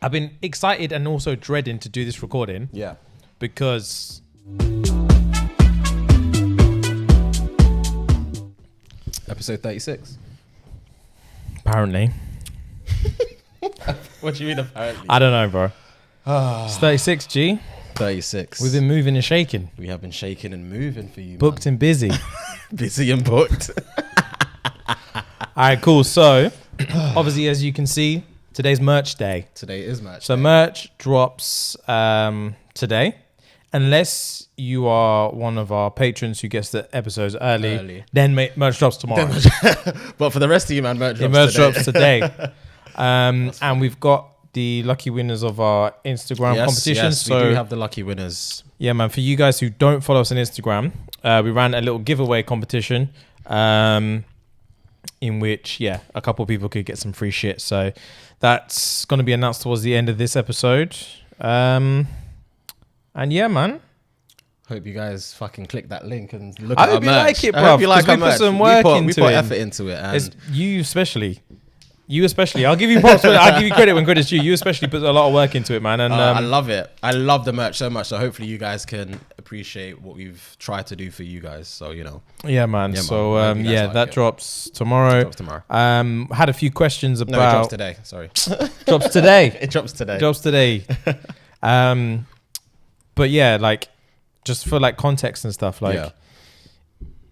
I've been excited and also dreading to do this recording. Yeah. Because episode 36. Apparently. What do you mean apparently? I don't know, bro. It's 36, G. 36. We've been moving and shaking. We have been shaking and moving for you, Booked and busy. Busy and booked. All right, cool. So, obviously, as you can see, today's merch day. Today is merch So day. merch drops today. Unless you are one of our patrons who gets the episodes early. Then merch drops tomorrow. But for the rest of you, man, merch drops Merch today. drops today. And we've got the lucky winners of our Instagram competition. Yes, So we do have the lucky winners. yeah, man, for you guys who don't follow us on Instagram, we ran a little giveaway competition in which, a couple of people could get some free shit. So that's going to be announced towards the end of this episode. And yeah, man. Hope you guys fucking click that link and look I at our hope you merch. like it, I bro. hope you like our We put merch. some work we into put it. effort into it. And It's you especially. I'll give you props. I'll give you credit when credit's due. You especially put a lot of work into it, man. And I love it. I love the merch so much. So hopefully you guys can appreciate what we've tried to do for you guys. So, you know. yeah, man. Yeah, So man. Hope you guys like that it. drops tomorrow. Drops tomorrow. Had a few questions about. No, it drops today. Sorry. Drops today. It drops today. Drops today. But yeah, like just for like context and stuff, like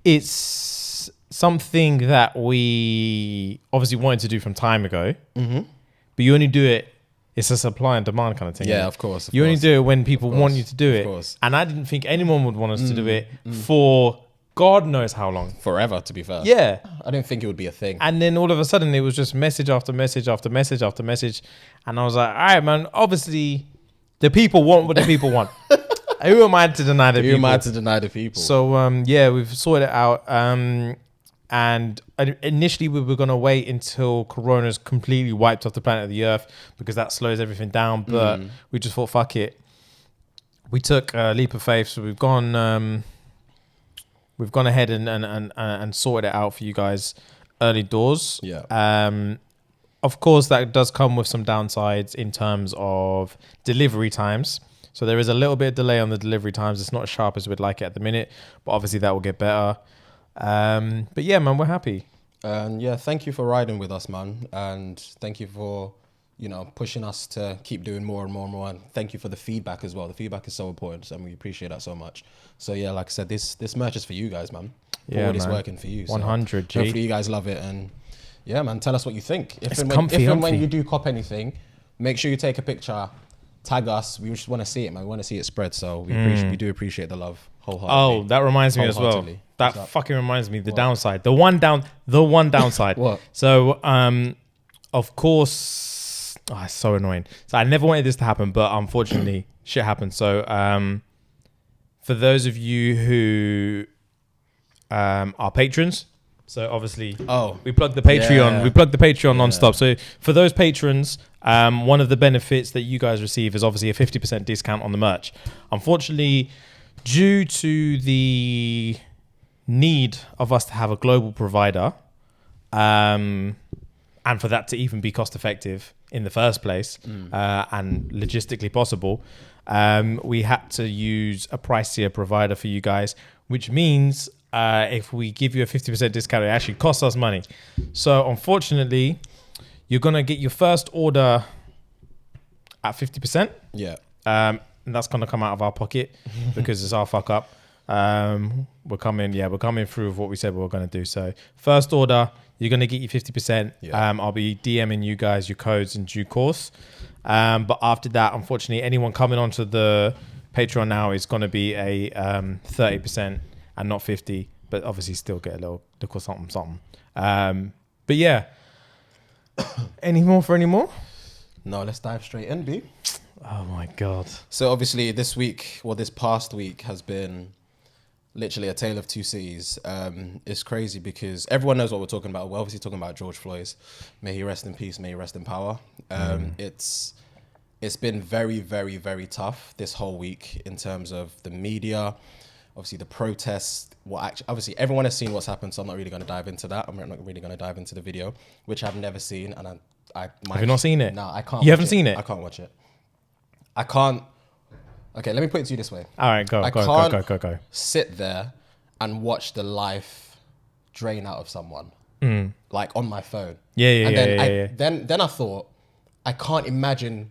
it's something that we obviously wanted to do from time ago, but you only do it. It's a supply and demand kind of thing. Yeah, of course. You only do it when people want you to do it. course. And I didn't think anyone would want us to do it for God knows how long. Forever, to be fair. Yeah. I didn't think it would be a thing. And then all of a sudden it was just message after message after message after message. And I was like, all right, man, obviously the people want what the people want. Who am I to deny the people? Who am I to deny the people? So, we've sorted it out. And initially we were going to wait until Corona's completely wiped off the planet of the Earth because that slows everything down. But we just thought, fuck it. We took a leap of faith. So we've gone ahead and sorted it out for you guys early doors. Yeah. Of course, that does come with some downsides in terms of delivery times. So there is a little bit of delay on the delivery times. It's not as sharp as we'd like it at the minute, but obviously that will get better. But yeah, man, we're happy. And yeah, thank you for riding with us, man. And thank you for, pushing us to keep doing more and more and more. And thank you for the feedback as well. The feedback is so important and we appreciate that so much. So yeah, like I said, this merch is for you guys, man. Yeah, It's man. working for you. 100, G. Hopefully you guys love it. And yeah, man, tell us what you think. If and comfy, when you do cop anything, make sure you take a picture, tag us. We just want to see it, man. We want to see it spread. So we do appreciate the love wholeheartedly. Oh, that reminds me as well. Wholeheartedly. That What's up? fucking reminds me. The downside. The one downside. What? So, of course, it's so annoying. So I never wanted this to happen, but unfortunately, shit happened. So, for those of you who are patrons, so obviously, we plug the Patreon. Yeah. We plug the Patreon nonstop. So for those patrons, one of the benefits that you guys receive is obviously a 50% discount on the merch. Unfortunately, due to the need of us to have a global provider, and for that to even be cost effective in the first place, and logistically possible, we had to use a pricier provider for you guys, which means if we give you a 50% discount, it actually costs us money. So unfortunately, you're going to get your first order at 50%. Yeah. And that's going to come out of our pocket because it's our fuck up. We're coming through with what we said we were going to do. So first order, you're going to get your 50%. Yeah. I'll be DMing you guys your codes in due course. But after that, unfortunately, anyone coming onto the Patreon now is going to be a 30% and not 50, but obviously still get a little something. But yeah, any more? No, let's dive straight in, B. Oh my God. So obviously this past week has been literally a tale of two cities. It's crazy because everyone knows what we're talking about. We're obviously talking about George Floyd. May he rest in peace. May he rest in power. It's been very, very, very tough this whole week in terms of the media, obviously the protests. Obviously everyone has seen what's happened, so I'm not really going to dive into that. I'm not really going to dive into the video, which I've never seen, and Have you not seen it? No, I can't. You haven't seen it? I can't watch it. I can't. Okay, let me put it to you this way. All right, go. Sit there and watch the life drain out of someone, like on my phone. Then I thought, I can't imagine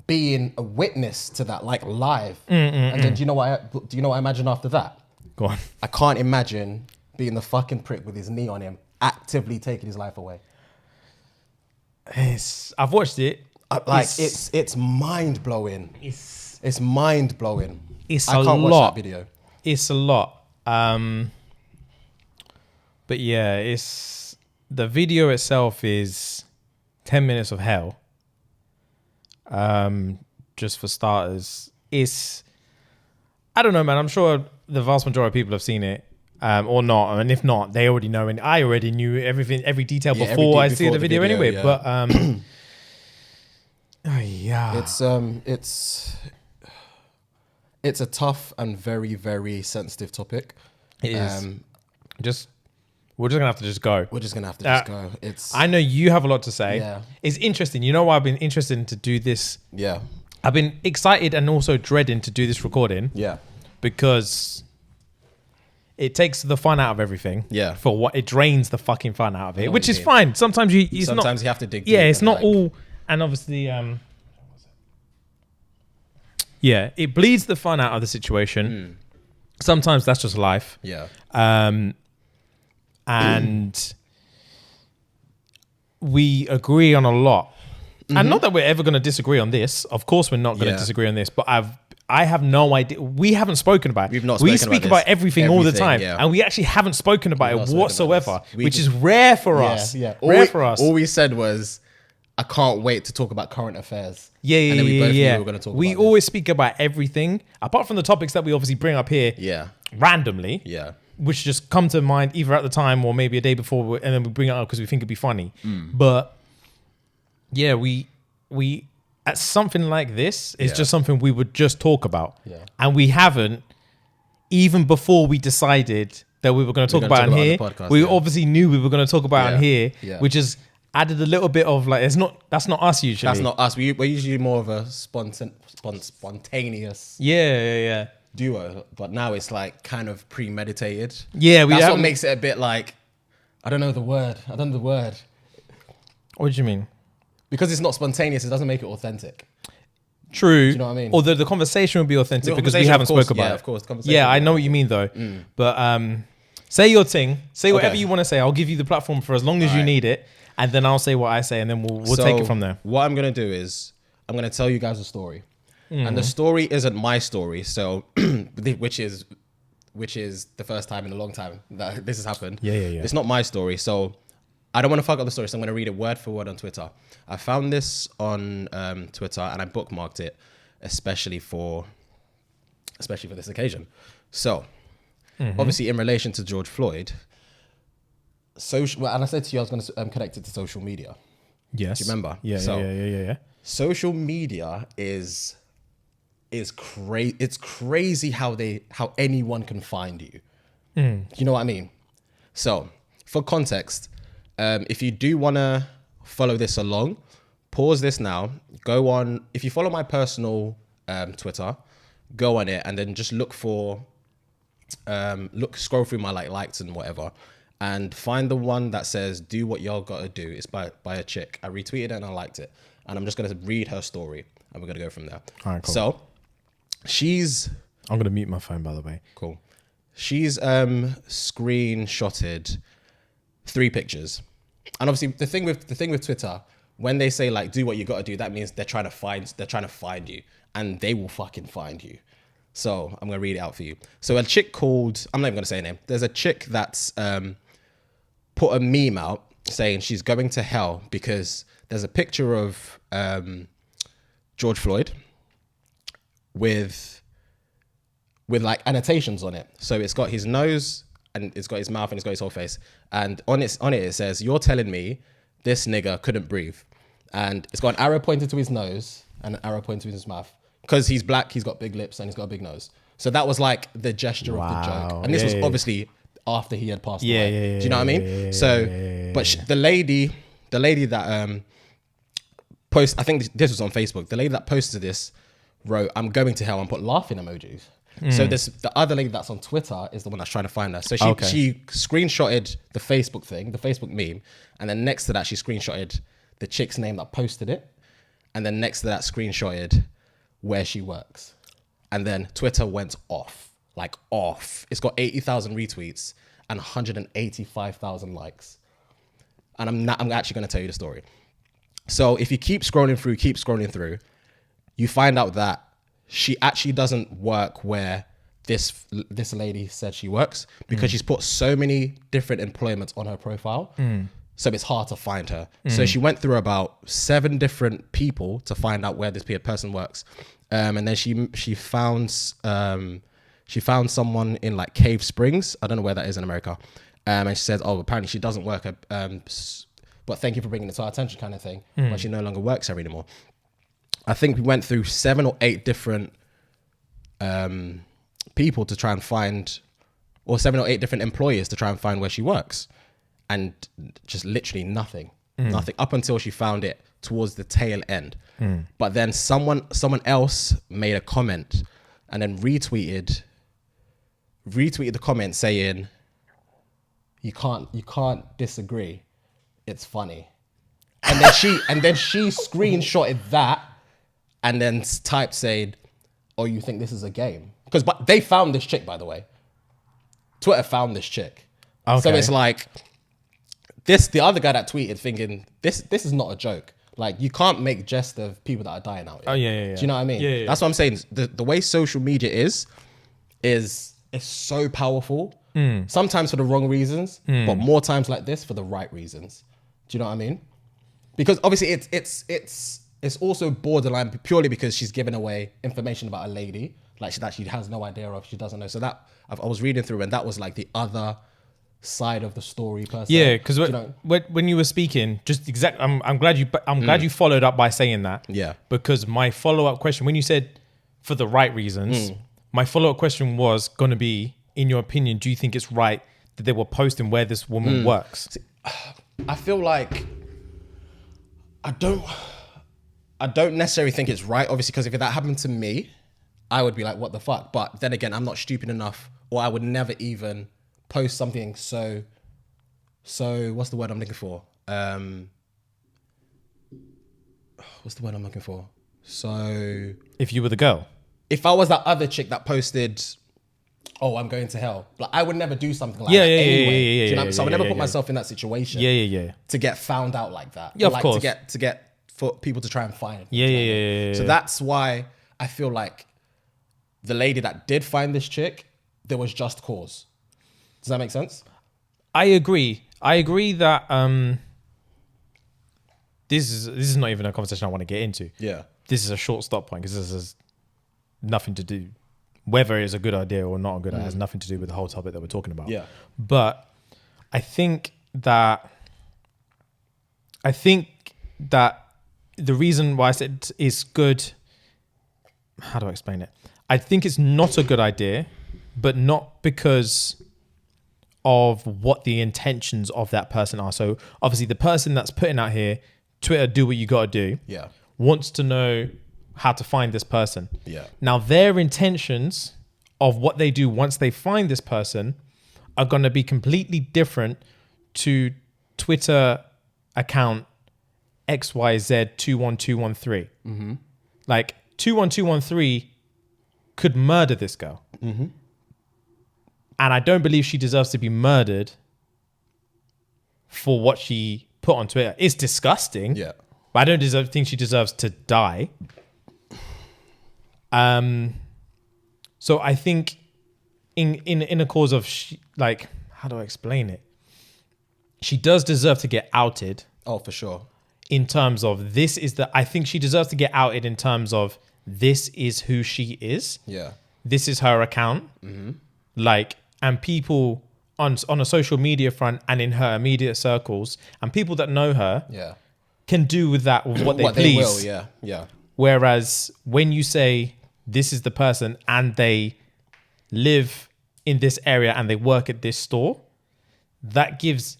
being a witness to that, like live. And then do you know what I imagine after that? Go on. I can't imagine being the fucking prick with his knee on him, actively taking his life away. I've watched it. It's mind blowing. It's mind blowing. I can't watch that video. It's a lot. But yeah, the video itself is 10 minutes of hell. Just for starters, I don't know, man. I'm sure the vast majority of people have seen it, or not. And if not, they already know. And I already knew every detail before I see the video anyway. Yeah. But it's a tough and very, very sensitive topic. It is. We're just gonna have to just go. We're just gonna have to just go. I know you have a lot to say. Yeah. It's interesting. You know why I've been interested to do this? Yeah. I've been excited and also dreading to do this recording. Yeah. Because it takes the fun out of everything. Yeah. For what it drains the fucking fun out of it, which is fine. Sometimes you have to dig deep. Yeah, it's not all. And obviously, yeah, it bleeds the fun out of the situation. Sometimes that's just life. Yeah. And we agree on a lot. And not that we're ever going to disagree on this. Of course, we're not going to disagree on this. But I have no idea. We haven't spoken about it. We've not. We speak about everything all the time, and we actually haven't spoken about it whatsoever, which is rare for us. Yeah. Rare for us. All we said was, I can't wait to talk about current affairs. Yeah. And then we both knew we were going to talk. We always speak about everything, apart from the topics that we obviously bring up here. Yeah. Randomly. Yeah. Which just come to mind either at the time or maybe a day before, and then we bring it up because we think it'd be funny. But yeah, we at something like this, it's just something we would just talk about. Yeah. And we haven't, even before we decided that we were going to talk about it here, we obviously knew we were going to talk about it here, which is added a little bit of like, that's not us usually. That's not us. We're usually more of a spontaneous duo, but now it's like kind of premeditated. Yeah, that's what makes it a bit like, I don't know the word. What do you mean? Because it's not spontaneous, it doesn't make it authentic. True. Do you know what I mean? Although the conversation would be authentic because we haven't spoken about it. Of course. Yeah, I know what you mean though. But say your thing. Say whatever you want to say. I'll give you the platform for as long as you need it. And then I'll say what I say and then we'll take it from there. What I'm going to do is I'm going to tell you guys a story. And the story isn't my story. So, which is the first time in a long time that this has happened. Yeah. It's not my story. So I don't want to fuck up the story. So I'm going to read it word for word on Twitter. I found this on Twitter and I bookmarked it, especially for this occasion. So, obviously, in relation to George Floyd, and I said to you I was going to connect it to social media. Yes. Do you remember? Yeah. Social media is crazy. It's crazy how anyone can find you. You know what I mean? So, for context, if you do want to follow this along, pause this now. Go on. If you follow my personal Twitter, go on it and then just look for scroll through my likes and whatever, and find the one that says "Do what y'all gotta do." It's by a chick. I retweeted it and I liked it, and I'm just gonna read her story and we're gonna go from there. All right, cool. So I'm gonna mute my phone, by the way. Cool. She's screenshotted 3 pictures. And obviously the thing with Twitter, when they say like do what you gotta do, that means they're trying to find you, and they will fucking find you. So I'm gonna read it out for you. So a chick called, I'm not even gonna say her name. There's a chick that's put a meme out saying she's going to hell because there's a picture of George Floyd with like annotations on it. So it's got his nose and it's got his mouth and it's got his whole face. And on it it says, "You're telling me this nigga couldn't breathe." And it's got an arrow pointed to his nose and an arrow pointed to his mouth. Because he's black, he's got big lips and he's got a big nose. So that was like the gesture of the joke. And this was obviously after he had passed away. Do you know what I mean? But the lady that I think this was on Facebook. The lady that posted this wrote, "I'm going to hell," and put laughing emojis. So the other lady that's on Twitter is the one that's trying to find her. So she screenshotted the Facebook thing, the Facebook meme, and then next to that she screenshotted the chick's name that posted it, and then next to that screenshotted where she works, and then Twitter went off, like off. It's got 80,000 retweets and 185,000 likes, and I'm actually going to tell you the story. So if you keep scrolling through, you find out that she actually doesn't work where this lady said she works, because she's put so many different employments on her profile. So it's hard to find her. So she went through about 7 different people to find out where this person works. And then she found someone in like Cave Springs. I don't know where that is in America. And she says, oh, apparently she doesn't work, but thank you for bringing it to our attention, kind of thing. But she no longer works there anymore. I think we went through 7 or 8 different people to try and find, or 7 or 8 different employers to try and find where she works. And just literally nothing up until she found it towards the tail end. But then someone else made a comment and then retweeted the comment saying, you can't disagree, it's funny. And then she screenshotted that and then typed saying, oh, you think this is a game? But they found this chick, by the way. Twitter found this chick. Okay. So it's like the other guy that tweeted thinking this is not a joke. Like, you can't make jest of people that are dying out here. Oh yeah. Do you know what I mean? Yeah. That's what I'm saying. The way social media is so powerful. Sometimes for the wrong reasons, but more times like this for the right reasons. Do you know what I mean? Because obviously it's also borderline purely because she's giving away information about a lady that she has no idea of, she doesn't know. So that I was reading through, and that was like the other side of the story per se. Yeah, because when you were speaking, I'm glad you followed up by saying that. Yeah. Because my follow-up question, when you said for the right reasons, my follow-up question was going to be, in your opinion, do you think it's right that they were posting where this woman works? See, I feel like I don't necessarily think it's right, obviously, because if that happened to me, I would be like, what the fuck? But then again, I'm not stupid enough, or I would never even post something so what's the word I'm looking for? So if you were the girl, if I was that other chick that posted, oh, I'm going to hell, like, I would never do something like that anyway. So I would never put myself in that situation. To get found out like that. Yeah, of course. To get for people to try and find. Yeah. So that's why I feel like the lady that did find this chick, there was just cause. Does that make sense? I agree that this is not even a conversation I want to get into. Yeah. This is a short stop point, because this has nothing to do, whether it's a good idea or not a good idea, has nothing to do with the whole topic that we're talking about. Yeah. But I think that the reason why I said it's good, how do I explain it? I think it's not a good idea, but not because of what the intentions of that person are. So obviously the person that's putting out here, Twitter, do what you got to do. Yeah. Wants to know how to find this person. Yeah. Now their intentions of what they do once they find this person are going to be completely different to Twitter account XYZ21213. Like 21213 could murder this girl. And I don't believe she deserves to be murdered for what she put on Twitter. It's disgusting. Yeah. But I don't think she deserves to die. So I think in a cause of how do I explain it? She does deserve to get outed. Oh, for sure. In terms of I think she deserves to get outed in terms of this is who she is. Yeah. This is her account. And people on a social media front and in her immediate circles and people that know her can do with that what they please. They will, yeah. Whereas when you say this is the person and they live in this area and they work at this store, that gives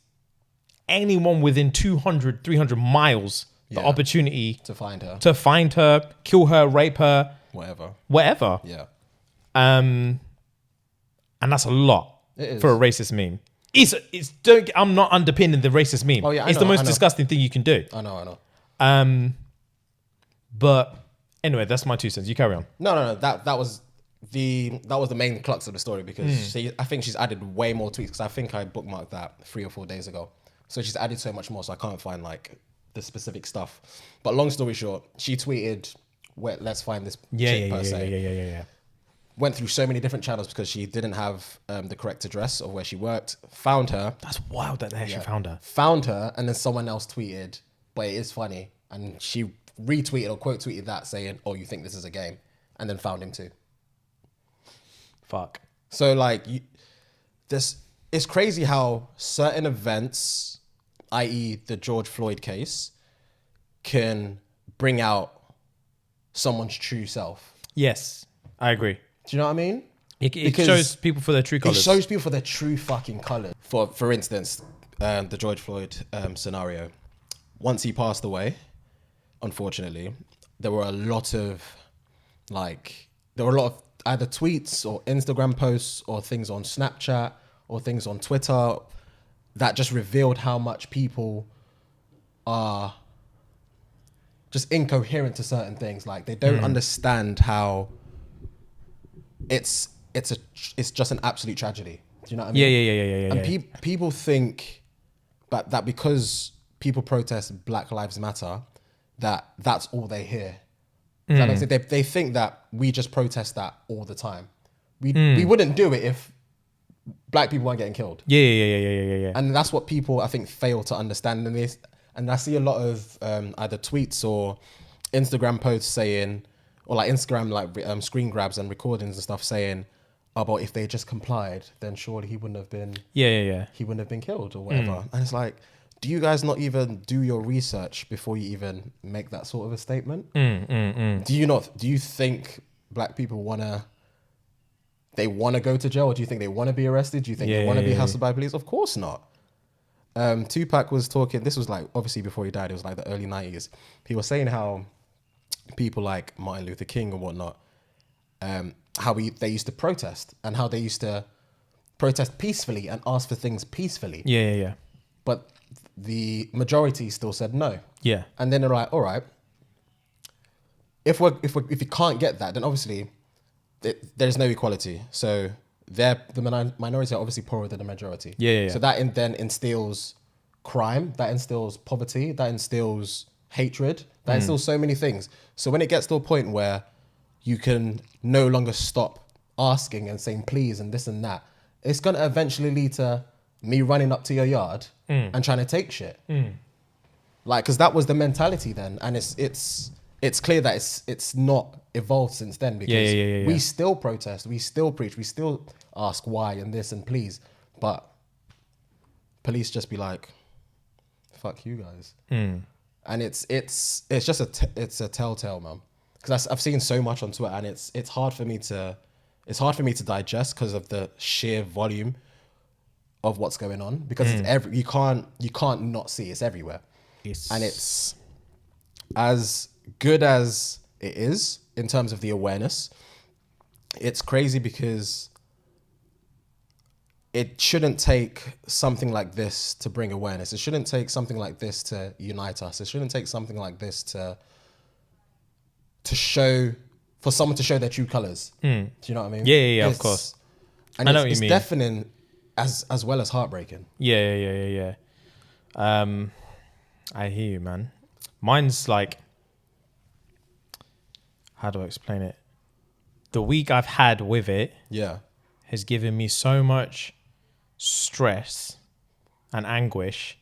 anyone within 200, 300 miles the opportunity to find her, kill her, rape her, whatever. Yeah. And that's a lot for a racist meme. I'm not underpinning the racist meme. Oh, yeah, it's the most disgusting thing you can do. I know. But anyway, that's my 2 cents. You carry on. No. That was the main crux of the story because I think she's added way more tweets because I think I bookmarked that 3 or 4 days ago. So she's added so much more, so I can't find like the specific stuff. But long story short, she tweeted, "Let's find this chick per se." Yeah. Went through so many different channels because she didn't have the correct address of where she worked. Found her. That's wild that they actually found her. Found her, and then someone else tweeted, but it is funny. And she retweeted or quote tweeted that saying, "Oh, you think this is a game?" And then found him too. Fuck. So like, it's crazy how certain events, i.e. the George Floyd case, can bring out someone's true self. Yes, I agree. Do you know what I mean? It shows people for their true colors. It shows people for their true fucking colors. For instance, the George Floyd scenario. Once he passed away, unfortunately, there were a lot of either tweets or Instagram posts or things on Snapchat or things on Twitter that just revealed how much people are just incoherent to certain things. Like they don't understand how it's just an absolute tragedy. Do you know what I mean? Yeah. And people think that because people protest Black Lives Matter, that's all they hear. That makes it, they think that we just protest that all the time. We wouldn't do it if black people weren't getting killed. Yeah. And that's what people, I think, fail to understand in this. And I see a lot of either tweets or Instagram posts saying, or like Instagram screen grabs and recordings and stuff saying, "Oh, but if they just complied, then surely he wouldn't have been he wouldn't have been killed or whatever." And it's like, do you guys not even do your research before you even make that sort of a statement? Do you think black people want to go to jail, or do you think they want to be arrested? Do you think they want to be hassled by police? Of course not. Tupac was talking, this was like obviously before he died, it was like the early 90s. He was saying how people like Martin Luther King and whatnot, they used to protest and how they used to protest peacefully and ask for things peacefully. Yeah. But the majority still said no. Yeah. And then they're like, all right, if you can't get that, then obviously there's no equality. So the minority are obviously poorer than the majority. Yeah. So that then instills crime, that instills poverty, that instills hatred, that instills so many things. So when it gets to a point where you can no longer stop asking and saying please and this and that, it's going to eventually lead to me running up to your yard and trying to take shit. Like, because that was the mentality then. And it's clear that it's not evolved since then, because we still protest, we still preach, we still ask why and this and please, but police just be like, fuck you guys. And it's just a telltale, man. Because I've seen so much on Twitter, and it's hard for me to digest because of the sheer volume of what's going on. Because it's you can't not see, it's everywhere. Yes. And it's as good as it is in terms of the awareness. It's crazy because it shouldn't take something like this to bring awareness. It shouldn't take something like this to unite us. It shouldn't take something like this to show, for someone to show their true colors. Do you know what I mean? Yeah, of course. And I know what you mean. It's deafening as well as heartbreaking. Yeah. I hear you, man. Mine's like, how do I explain it? The week I've had with it has given me so much stress and anguish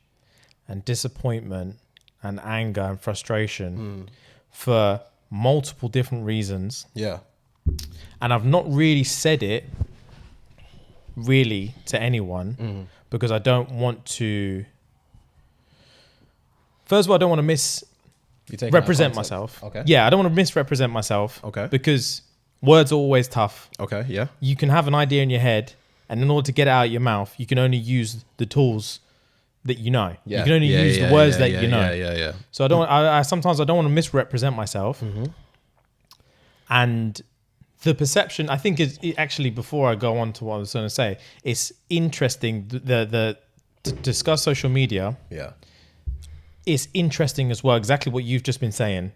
and disappointment and anger and frustration for multiple different reasons. Yeah. And I've not really said it really to anyone because I don't want to... First of all, I don't want to misrepresent myself. Okay. Yeah, I don't want to misrepresent myself. Okay. Because words are always tough. Okay, yeah. You can have an idea in your head, and in order to get it out of your mouth, you can only use the tools that you know. Yeah. You can only use the words that you know. Yeah. So I sometimes I don't want to misrepresent myself. And the perception, I think, is actually, before I go on to what I was going to say, it's interesting to discuss social media. Yeah. It's interesting as well, exactly what you've just been saying.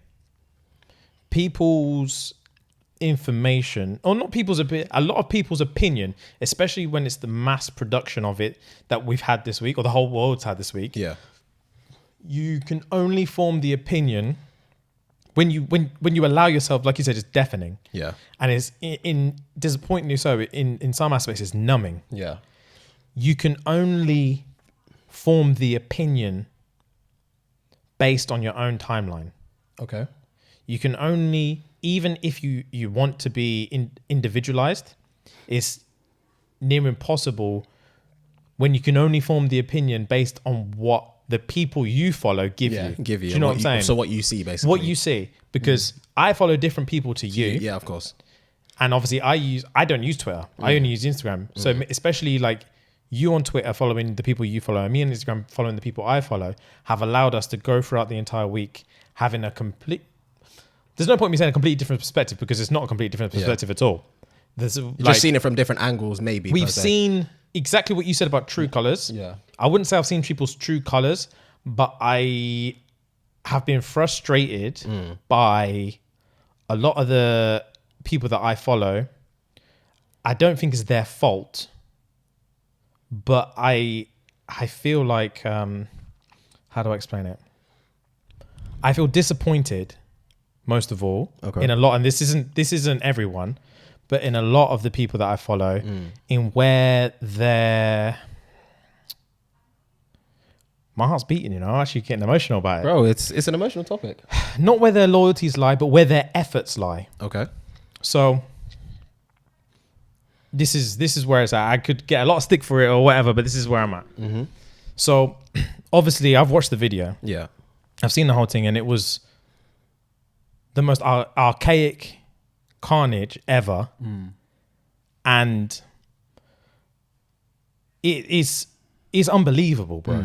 People's information, or not people's opinion, a lot of people's opinion, especially when it's the mass production of it that we've had this week, or the whole world's had this week. Yeah. You can only form the opinion when you allow yourself, like you said, it's deafening. Yeah. And it's in disappointingly so, in some aspects, it's numbing. Yeah. You can only form the opinion based on your own timeline. Okay. You can only, even if you want to be individualized, it's near impossible when you can only form the opinion based on what the people you follow give you. Give you. Do you know what I'm saying? So what you see, basically. What you see. Because I follow different people to you. Yeah, of course. And obviously I don't use Twitter. I only use Instagram. So especially like you on Twitter following the people you follow, and me on Instagram following the people I follow, have allowed us to go throughout the entire week having a complete... There's no point in me saying a completely different perspective, because it's not a completely different perspective at all. There's You've just seen it from different angles, maybe. We've seen exactly what you said about true colors. Yeah. I wouldn't say I've seen people's true colors, but I have been frustrated by a lot of the people that I follow. I don't think it's their fault, but I feel like, how do I explain it? I feel disappointed, most of all, in a lot, and this isn't everyone, but in a lot of the people that I follow, in where my heart's beating, I'm actually getting emotional about it. Bro, it's an emotional topic. Not where their loyalties lie, but where their efforts lie. Okay. So this is where it's at. I could get a lot of stick for it or whatever, but this is where I'm at. So obviously I've watched the video. Yeah. I've seen the whole thing, and it was the most archaic carnage ever. And it is unbelievable, bro.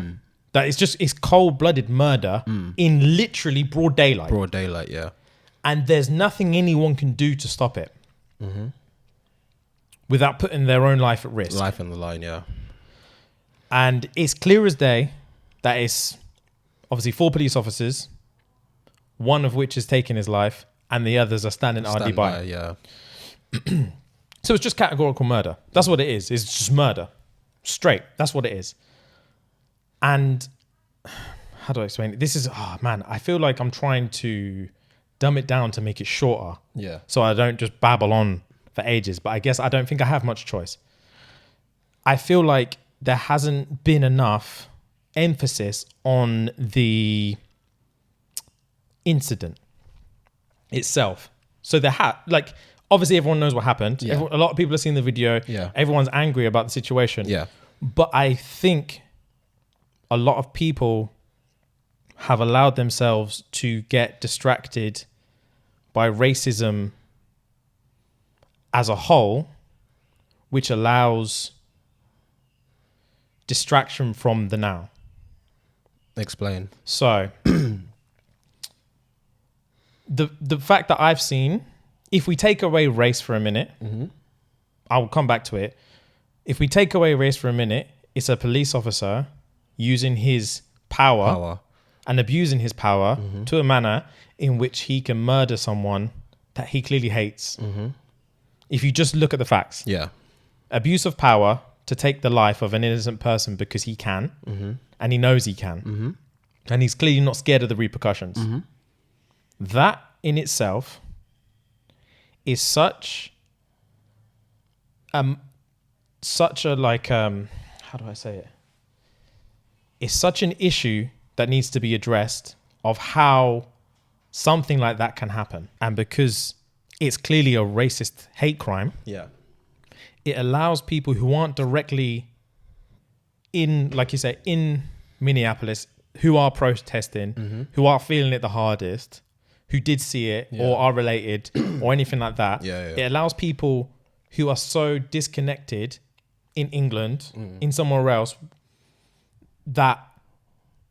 That it's cold-blooded murder in literally broad daylight. Broad daylight, yeah. And there's nothing anyone can do to stop it without putting their own life at risk. Life on the line, yeah. And it's clear as day that it's obviously 4 police officers, one of which is taking his life, and the others are standing idly by. Yeah. So it's just categorical murder. That's what it is. It's just murder. Straight. That's what it is. And how do I explain it? This is, I feel like I'm trying to dumb it down to make it shorter. Yeah. So I don't just babble on for ages. But I guess I don't think I have much choice. I feel like there hasn't been enough emphasis on the incident itself. So obviously everyone knows what happened. Yeah. A lot of people have seen the video. Yeah. Everyone's angry about the situation. Yeah. But I think a lot of people have allowed themselves to get distracted by racism as a whole, which allows distraction from the now. Explain. So the fact that I've seen, if we take away race for a minute, I'll come back to it. If we take away race for a minute, it's a police officer using his power and abusing his power to a manner in which he can murder someone that he clearly hates. If you just look at the facts. Yeah. Abuse of power to take the life of an innocent person because he can, and he knows he can, and he's clearly not scared of the repercussions. That in itself is such a how do I say it? It's such an issue that needs to be addressed of how something like that can happen. And because it's clearly a racist hate crime, it allows people who aren't directly in, like you say, in Minneapolis, who are protesting, who are feeling it the hardest, who did see it or are related or anything like that. It allows people who are so disconnected in England, in somewhere else, that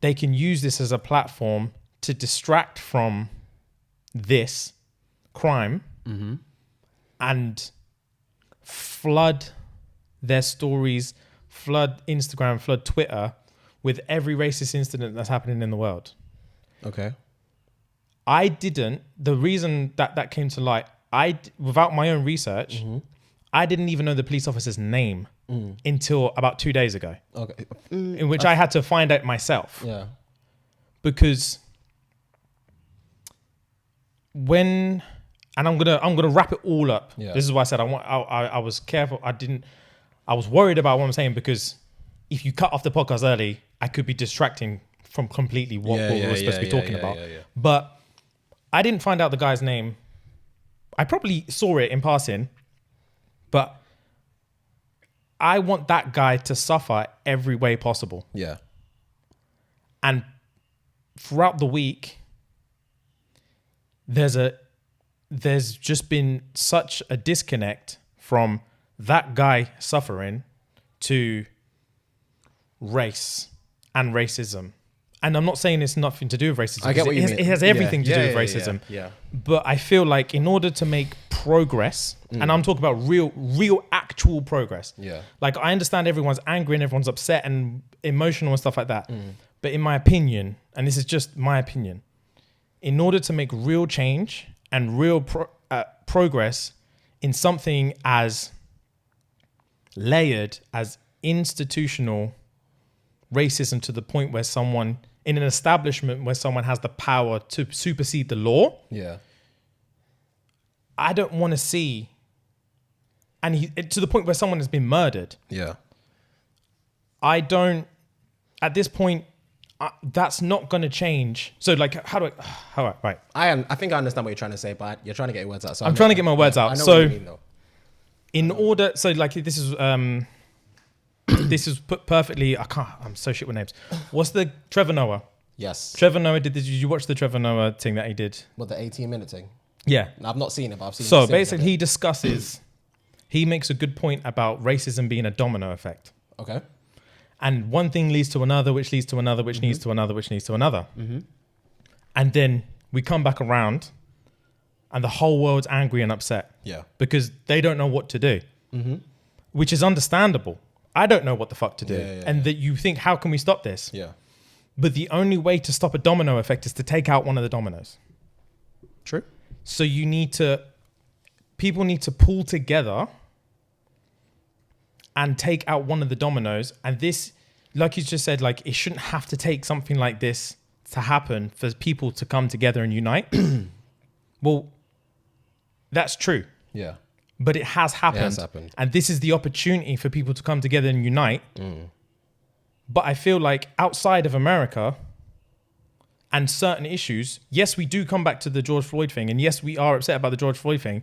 they can use this as a platform to distract from this crime and flood their stories, flood Instagram, flood Twitter with every racist incident that's happening in the world. Okay. The reason that came to light, without my own research, I didn't even know the police officer's name until about 2 days ago. Okay. In which I had to find out myself. Yeah. Because and I'm gonna wrap it all up. Yeah. This is why I said I was careful. I was worried about what I'm saying, because if you cut off the podcast early, I could be distracting from completely what we're supposed to be talking about. Yeah. But I didn't find out the guy's name. I probably saw it in passing, but I want that guy to suffer every way possible. Yeah. And throughout the week, there's just been such a disconnect from that guy suffering to race and racism. And I'm not saying it's nothing to do with racism. I get what you mean. It has everything to do with racism. Yeah. But I feel like in order to make progress, and I'm talking about real actual progress. Yeah. Like, I understand everyone's angry and everyone's upset and emotional and stuff like that. But in my opinion, and this is just my opinion, in order to make real change and real progress in something as layered as institutional racism, to the point where someone in an establishment where someone has the power to supersede the law. Yeah. I don't want to see, to the point where someone has been murdered. Yeah. I don't, at this point, that's not going to change. So like, right. I think I understand what you're trying to say, but you're trying to get your words out. So I'm trying to get my words out. I know So what you mean, though. in order, so like this is, this is put perfectly. I'm so shit with names. What's the Trevor Noah? Yes. Trevor Noah did you watch the Trevor Noah thing that he did? What, the 18-minute thing? Yeah. I've not seen it, but I've seen. So basically, he makes a good point about racism being a domino effect. Okay. And one thing leads to another, which leads to another, which leads to another, which leads to another. And then we come back around, and the whole world's angry and upset. Yeah. Because they don't know what to do, which is understandable. I don't know what the fuck to do. And that you think, how can we stop this? Yeah. But the only way to stop a domino effect is to take out one of the dominoes. True. So people need to pull together and take out one of the dominoes. And this, like you just said, like, it shouldn't have to take something like this to happen for people to come together and unite. Well, that's true. Yeah. But it has happened. It has happened. And this is the opportunity for people to come together and unite. But I feel like outside of America and certain issues, yes, we do come back to the George Floyd thing. And yes, we are upset about the George Floyd thing.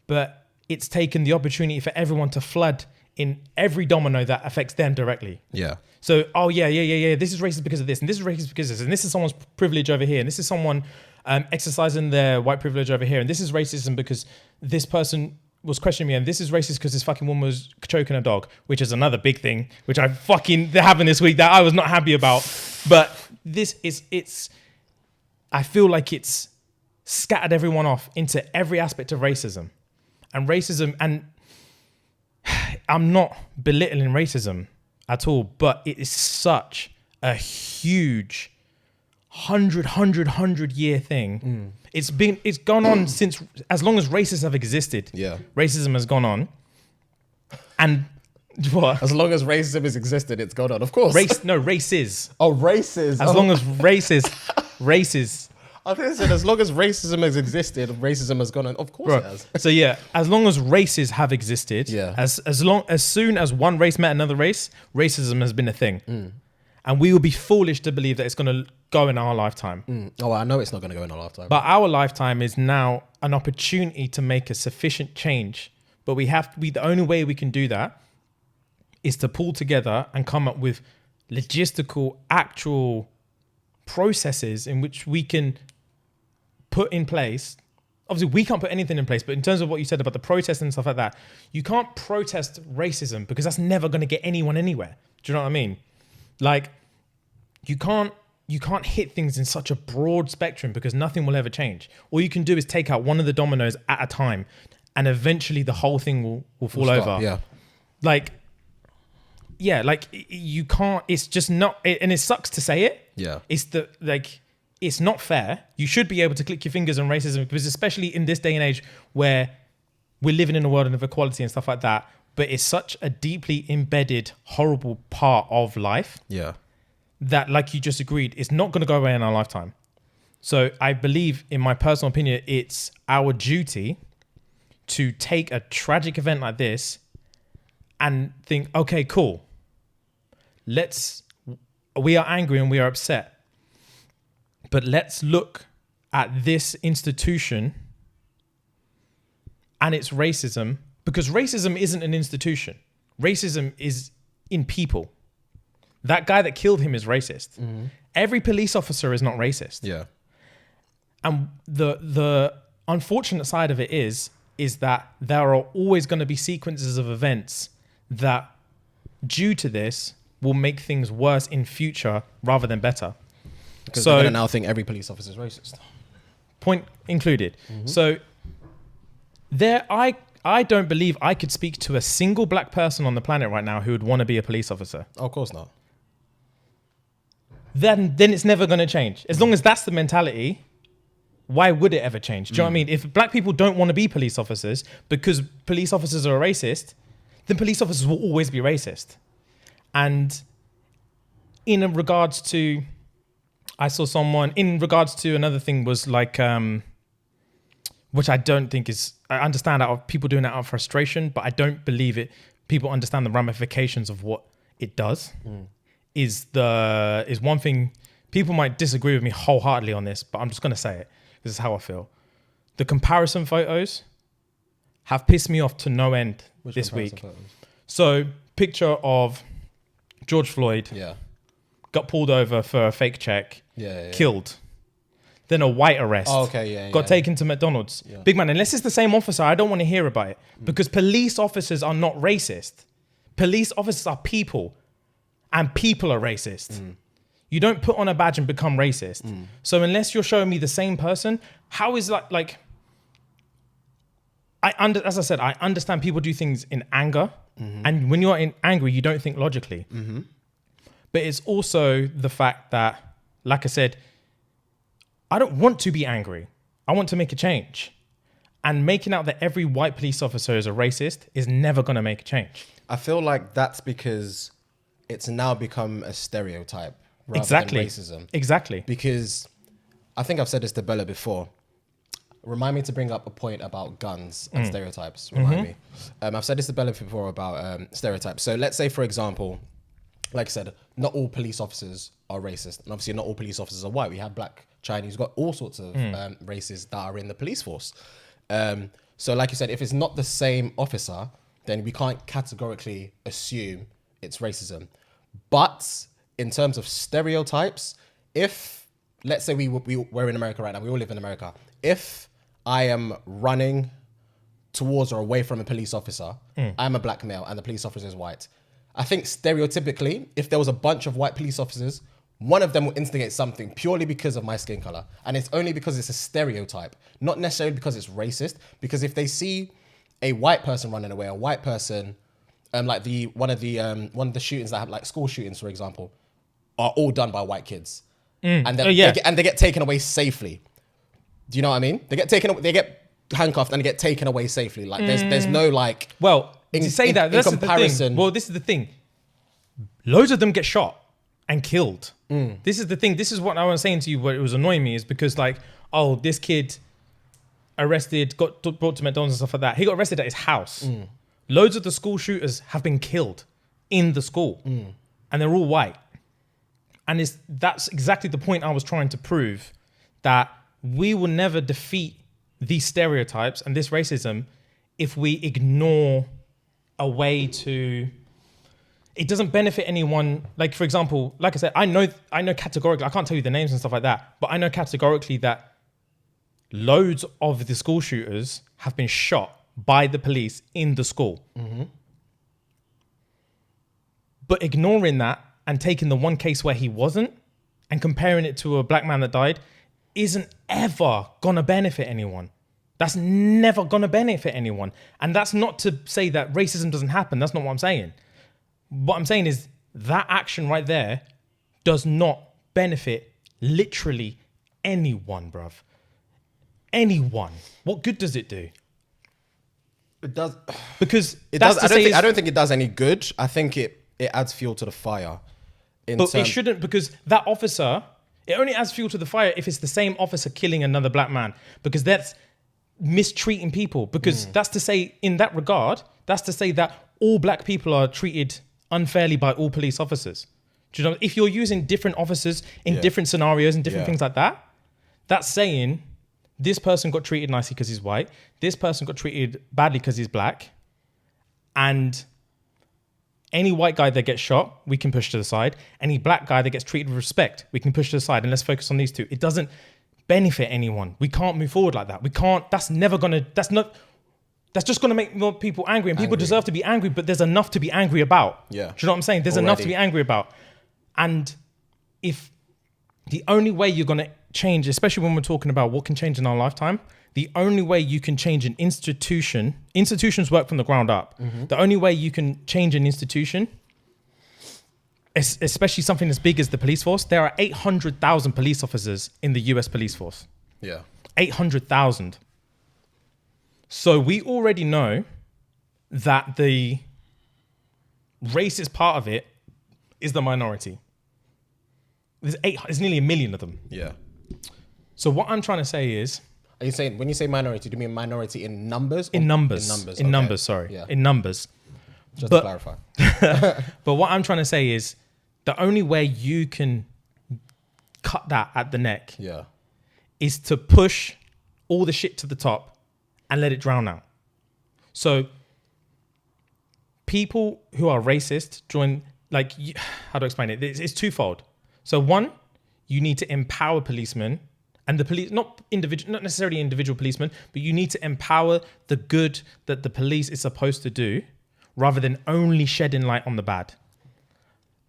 But it's taken the opportunity for everyone to flood in every domino that affects them directly. Yeah. So, this is racist because of this. And this is racist because of this. And this is someone's privilege over here. And this is someone exercising their white privilege over here. And this is racism because this person was questioning me, and this is racist because this fucking woman was choking a dog, which is another big thing, which I fucking happened this week that I was not happy about. But I feel like it's scattered everyone off into every aspect of racism. And I'm not belittling racism at all, but it is such a huge 100 year thing. It's gone on since, as long as races have existed. Yeah. Racism has gone on. And what? As long as racism has existed, it's gone on. Of course. Races. Oh, races. As long as races. I think I said as long as racism has existed, racism has gone on. Of course it has. So yeah, as long as races have existed, as soon as one race met another race, racism has been a thing. And we will be foolish to believe that it's going to go in our lifetime. Oh, I know it's not going to go in our lifetime. But our lifetime is now an opportunity to make a sufficient change. But the only way we can do that is to pull together and come up with logistical, actual processes in which we can put in place. Obviously, we can't put anything in place, but in terms of what you said about the protests and stuff like that, you can't protest racism because that's never going to get anyone anywhere. Do you know what I mean? Like, you can't you can't hit things in such a broad spectrum because nothing will ever change. All you can do is take out one of the dominoes at a time, and eventually the whole thing will fall over. Yeah. Like, yeah, like you can't. It's just not. And it sucks to say it. Yeah. It's not fair. You should be able to click your fingers on racism, because especially in this day and age where we're living in a world of equality and stuff like that, but it's such a deeply embedded, horrible part of life. Yeah. That, like you just agreed, it's not going to go away in our lifetime. So I believe, in my personal opinion, it's our duty to take a tragic event like this and think, okay, cool. We are angry and we are upset, but let's look at this institution and its racism, because racism isn't an institution. Racism is in people. That guy that killed him is racist. Mm-hmm. Every police officer is not racist. Yeah. And the unfortunate side of it is that there are always going to be sequences of events that, due to this, will make things worse in future rather than better. Because they're going to now think every police officer is racist. Point included. Mm-hmm. So I don't believe I could speak to a single black person on the planet right now who would want to be a police officer. Oh, of course not. Then it's never going to change. As long as that's the mentality, why would it ever change? Do you know what I mean? If black people don't want to be police officers because police officers are racist, then police officers will always be racist. And in regards to, I saw someone, in regards to another thing was like, which I don't think is, I understand out of people doing it out of frustration, but I don't believe it. People understand the ramifications of what it does. Is one thing. People might disagree with me wholeheartedly on this, but I'm just going to say it. This is how I feel. The comparison photos have pissed me off to no end this week. Photos? So, picture of George Floyd. Yeah. Got pulled over for a fake check. Yeah. Killed. Then a white arrest. Oh, okay, yeah. Got taken to McDonald's. Yeah. Big man, unless it's the same officer, I don't want to hear about it. Because police officers are not racist. Police officers are people. And people are racist. You don't put on a badge and become racist. So unless you're showing me the same person, how is that like... as I said, I understand people do things in anger. And when you're angry, you don't think logically. But it's also the fact that, like I said, I don't want to be angry. I want to make a change. And making out that every white police officer is a racist is never going to make a change. I feel like that's because it's now become a stereotype rather than racism. Exactly. Because I think I've said this to Bella before. Remind me to bring up a point about guns and stereotypes. Remind me. I've said this to Bella before about stereotypes. So let's say, for example, like I said, not all police officers are racist. And obviously not all police officers are white. We have black, Chinese, we've got all sorts of races that are in the police force. So like you said, if it's not the same officer, then we can't categorically assume it's racism. But in terms of stereotypes, if, let's say we're in America right now, we all live in America. If I am running towards or away from a police officer, I'm a black male and the police officer is white. I think stereotypically, if there was a bunch of white police officers, one of them will instigate something purely because of my skin color. And it's only because it's a stereotype, not necessarily because it's racist. Because if they see a white person running away, a white person, like one of the shootings that have, like school shootings, for example, are all done by white kids. And they get taken away safely. Do you know what I mean? They get handcuffed and they get taken away safely. Like there's no like. Well, to say that, this is the thing. Well, this is the thing. Loads of them get shot and killed. This is the thing. This is what I was saying to you. What it was annoying me is because like, oh, this kid arrested, got brought to McDonald's and stuff like that. He got arrested at his house. Loads of the school shooters have been killed in the school, and they're all white. And that's exactly the point I was trying to prove, that we will never defeat these stereotypes and this racism if we ignore a way to... It doesn't benefit anyone. Like, for example, like I said, I know categorically, I can't tell you the names and stuff like that, but I know categorically that loads of the school shooters have been shot by the police in the school. But ignoring that and taking the one case where he wasn't and comparing it to a black man that died isn't ever gonna benefit anyone. That's never gonna benefit anyone. And that's not to say that racism doesn't happen. That's not what I'm saying. What I'm saying is that action right there does not benefit literally anyone, bruv. Anyone. What good does it do? It does. Because it does. I don't think it does any good. I think it adds fuel to the fire. But it shouldn't, because that officer, it only adds fuel to the fire if it's the same officer killing another black man, because that's mistreating people. Because that's to say, in that regard, that's to say that all black people are treated unfairly by all police officers. Do you know, if you're using different officers in different scenarios and different things like that, that's saying this person got treated nicely because he's white, this person got treated badly because he's black, and any white guy that gets shot, we can push to the side. Any black guy that gets treated with respect, we can push to the side, and let's focus on these two. It doesn't benefit anyone. We can't move forward like that. We can't, that's just gonna make more people angry, and people deserve to be angry, but there's enough to be angry about. Yeah. Do you know what I'm saying? There's enough to be angry about. And if the only way you're gonna change, especially when we're talking about what can change in our lifetime, the only way you can change an institutions work from the ground up. The only way you can change an institution, especially something as big as the police force, there are 800,000 police officers in the US police force. Yeah. 800,000. So we already know that the racist part of it is the minority. There's nearly 1 million of them. Yeah. So what I'm trying to say is, are you saying, when you say minority, do you mean minority in numbers? In numbers. In numbers, sorry. Yeah. In numbers. Just to clarify. But what I'm trying to say is, the only way you can cut that at the neck is to push all the shit to the top and let it drown out. So people who are racist join, like, how do I explain it? It's twofold. So one, you need to empower policemen, and the police, not necessarily individual policemen, but you need to empower the good that the police is supposed to do, rather than only shedding light on the bad.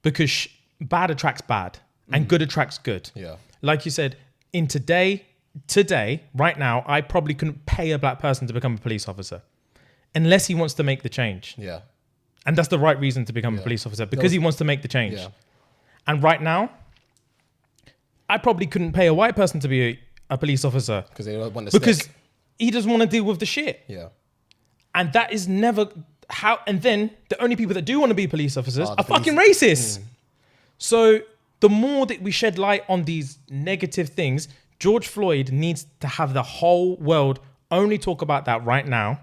Because bad attracts bad, and good attracts good. Yeah. Like you said, in today, right now, I probably couldn't pay a black person to become a police officer, unless he wants to make the change. Yeah. And that's the right reason to become a police officer, because he wants to make the change. Yeah. And right now, I probably couldn't pay a white person to be a police officer, because they don't want to stick. He doesn't want to deal with the shit. Yeah. And that is never how. And then the only people that do want to be police officers are fucking racist. So the more that we shed light on these negative things, George Floyd needs to have the whole world only talk about that right now,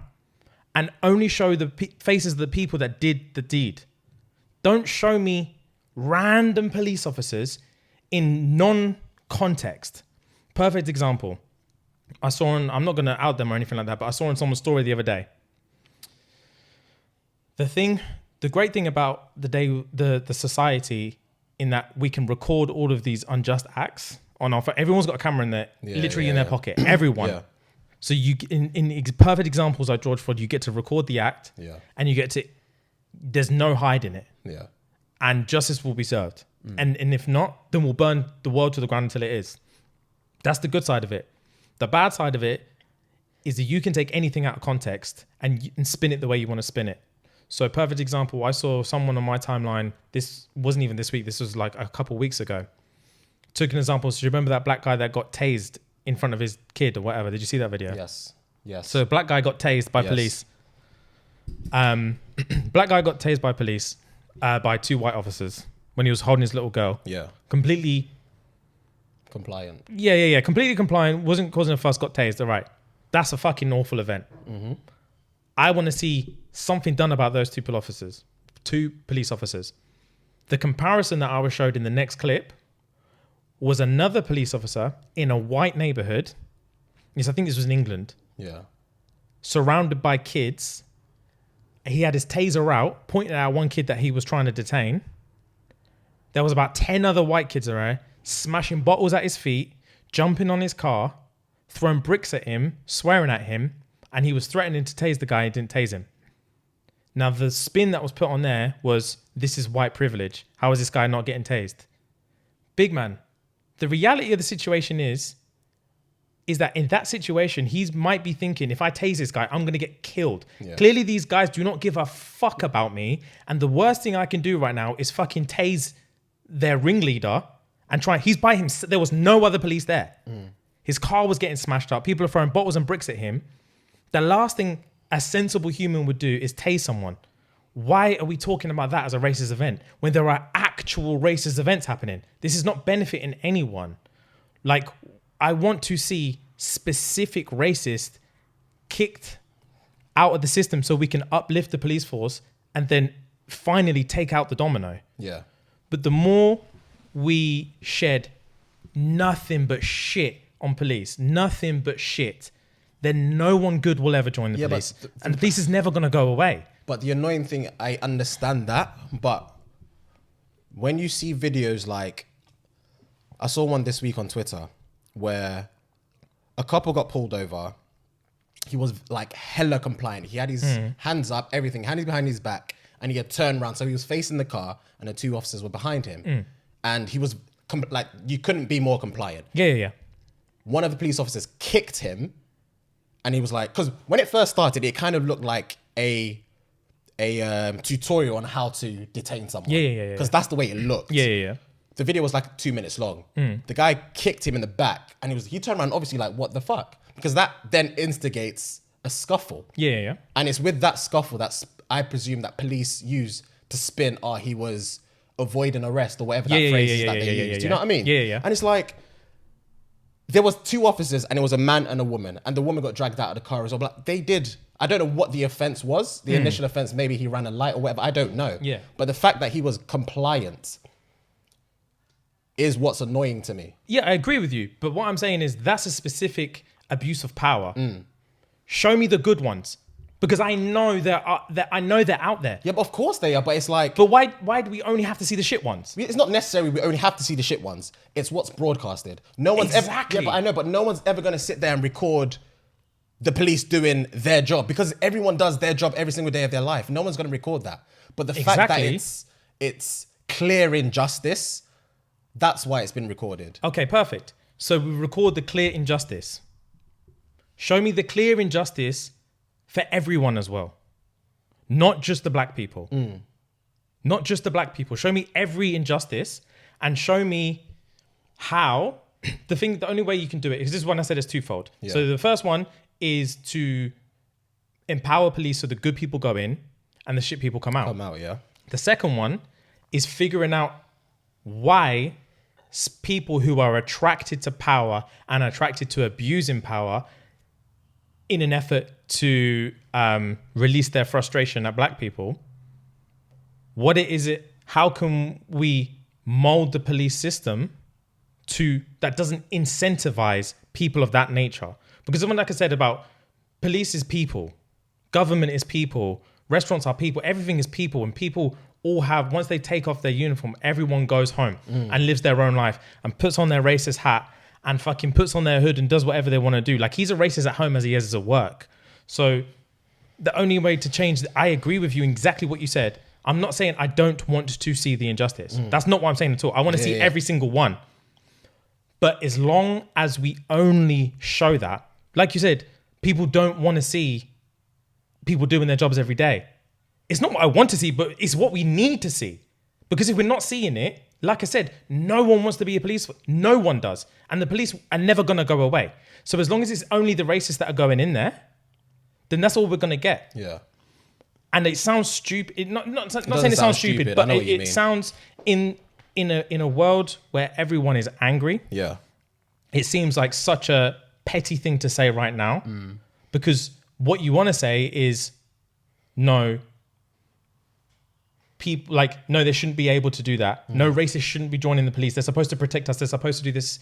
and only show the faces of the people that did the deed. Don't show me random police officers in non-context. Perfect example. I'm not going to out them or anything like that, but I saw in someone's story the other day. The great thing about the society, in that we can record all of these unjust acts on our phone. Everyone's got a camera in there, in their pocket. Everyone. Yeah. So you, in perfect examples like George Floyd, you get to record the act, and you get to, there's no hiding it. Yeah. And justice will be served. And if not, then we'll burn the world to the ground until it is. That's the good side of it. The bad side of it is that you can take anything out of context and spin it the way you want to spin it. So a perfect example, I saw someone on my timeline, this wasn't even this week, this was like a couple of weeks ago, took an example. So you remember that black guy that got tased in front of his kid or whatever? Did you see that video? Yes. So a black guy got tased by police. Black guy got tased by police by 2 white officers when he was holding his little girl. Yeah. Completely compliant. Yeah. Completely compliant. Wasn't causing a fuss. Got tased. All right. That's a fucking awful event. Mm-hmm. I want to see something done about those 2 police officers. The comparison that I was showed in the next clip was another police officer in a white neighborhood. Yes, I think this was in England. Yeah. Surrounded by kids. He had his taser out, pointed at one kid that he was trying to detain. There was about 10 other white kids around, smashing bottles at his feet, jumping on his car, throwing bricks at him, swearing at him, and he was threatening to tase the guy and didn't tase him. Now, the spin that was put on there was, this is white privilege. How is this guy not getting tased? Big man, The reality of the situation is that in that situation, he might be thinking, if I tase this guy, I'm going to get killed. Yeah. Clearly, these guys do not give a fuck about me. And the worst thing I can do right now is fucking tase their ringleader and try. He's by himself. There was no other police there. His car was getting smashed up. People are throwing bottles and bricks at him. The last thing a sensible human would do is tase someone. Why are we talking about that as a racist event when there are actual racist events happening? This is not benefiting anyone. Like, I want to see specific racists kicked out of the system so we can uplift the police force and then finally take out the domino. Yeah. But the more we shed nothing but shit on police, nothing but shit, then no one good will ever join the police. And the police is never going to go away. But the annoying thing, I understand that, but when you see videos like, I saw one this week on Twitter where a couple got pulled over. He was like hella compliant. He had his hands up, everything, hands behind his back, and he had turned around. So he was facing the car and the two officers were behind him. And he was like, you couldn't be more compliant. Yeah. One of the police officers kicked him and he was like, because when it first started, it kind of looked like a tutorial on how to detain someone. Yeah. Because that's the way it looked. Yeah. The video was like 2 minutes long. The guy kicked him in the back and he turned around obviously like, what the fuck? Because that then instigates a scuffle. Yeah. And it's with that scuffle that's, I presume, that police use to spin, he was avoiding arrest or whatever that phrase is that they use. Do you know what I mean? Yeah. And it's like, there was two officers and it was a man and a woman, and the woman got dragged out of the car as well. But like, they did, I don't know what the offense was. The initial offense, maybe he ran a light or whatever, I don't know. Yeah. But the fact that he was compliant is what's annoying to me. Yeah, I agree with you. But what I'm saying is that's a specific abuse of power. Show me the good ones. Because I know they're out there. Yeah, but of course they are, but it's like... But why do we only have to see the shit ones? It's not necessary we only have to see the shit ones. It's what's broadcasted. No one's Exactly. Yeah, but I know, but no one's ever going to sit there and record the police doing their job, because everyone does their job every single day of their life. No one's going to record that. But the fact that it's clear injustice, that's why it's been recorded. Okay, perfect. So we record the clear injustice. Show me the clear injustice for everyone as well. Not just the black people. Not just the black people. Show me every injustice and show me how the only way you can do it, because this is one I said is twofold. Yeah. So the first one is to empower police so the good people go in and the shit people come out. Yeah. The second one is figuring out why people who are attracted to power and attracted to abusing power in an effort to release their frustration at black people, how can we mold the police system that doesn't incentivize people of that nature? Because someone, like I said, about police is people, government is people, restaurants are people, everything is people, and people all have, once they take off their uniform, everyone goes home and lives their own life and puts on their racist hat and fucking puts on their hood and does whatever they want to do. Like, he's a racist at home as he is at work. So the only way to change, I agree with you exactly what you said. I'm not saying I don't want to see the injustice. That's not what I'm saying at all. I want to see every single one. But as long as we only show that, like you said, people don't want to see people doing their jobs every day. It's not what I want to see, but it's what we need to see. Because if we're not seeing it, like I said, no one wants to be a police. No one does. And the police are never going to go away. So as long as it's only the racists that are going in there, then that's all we're going to get. Yeah. And it sounds stupid. Not saying it sounds stupid, but it sounds in a world where everyone is angry. Yeah. It seems like such a petty thing to say right now, because what you want to say is, no, people no, they shouldn't be able to do that. No racists shouldn't be joining the police. They're supposed to protect us. They're supposed to do this.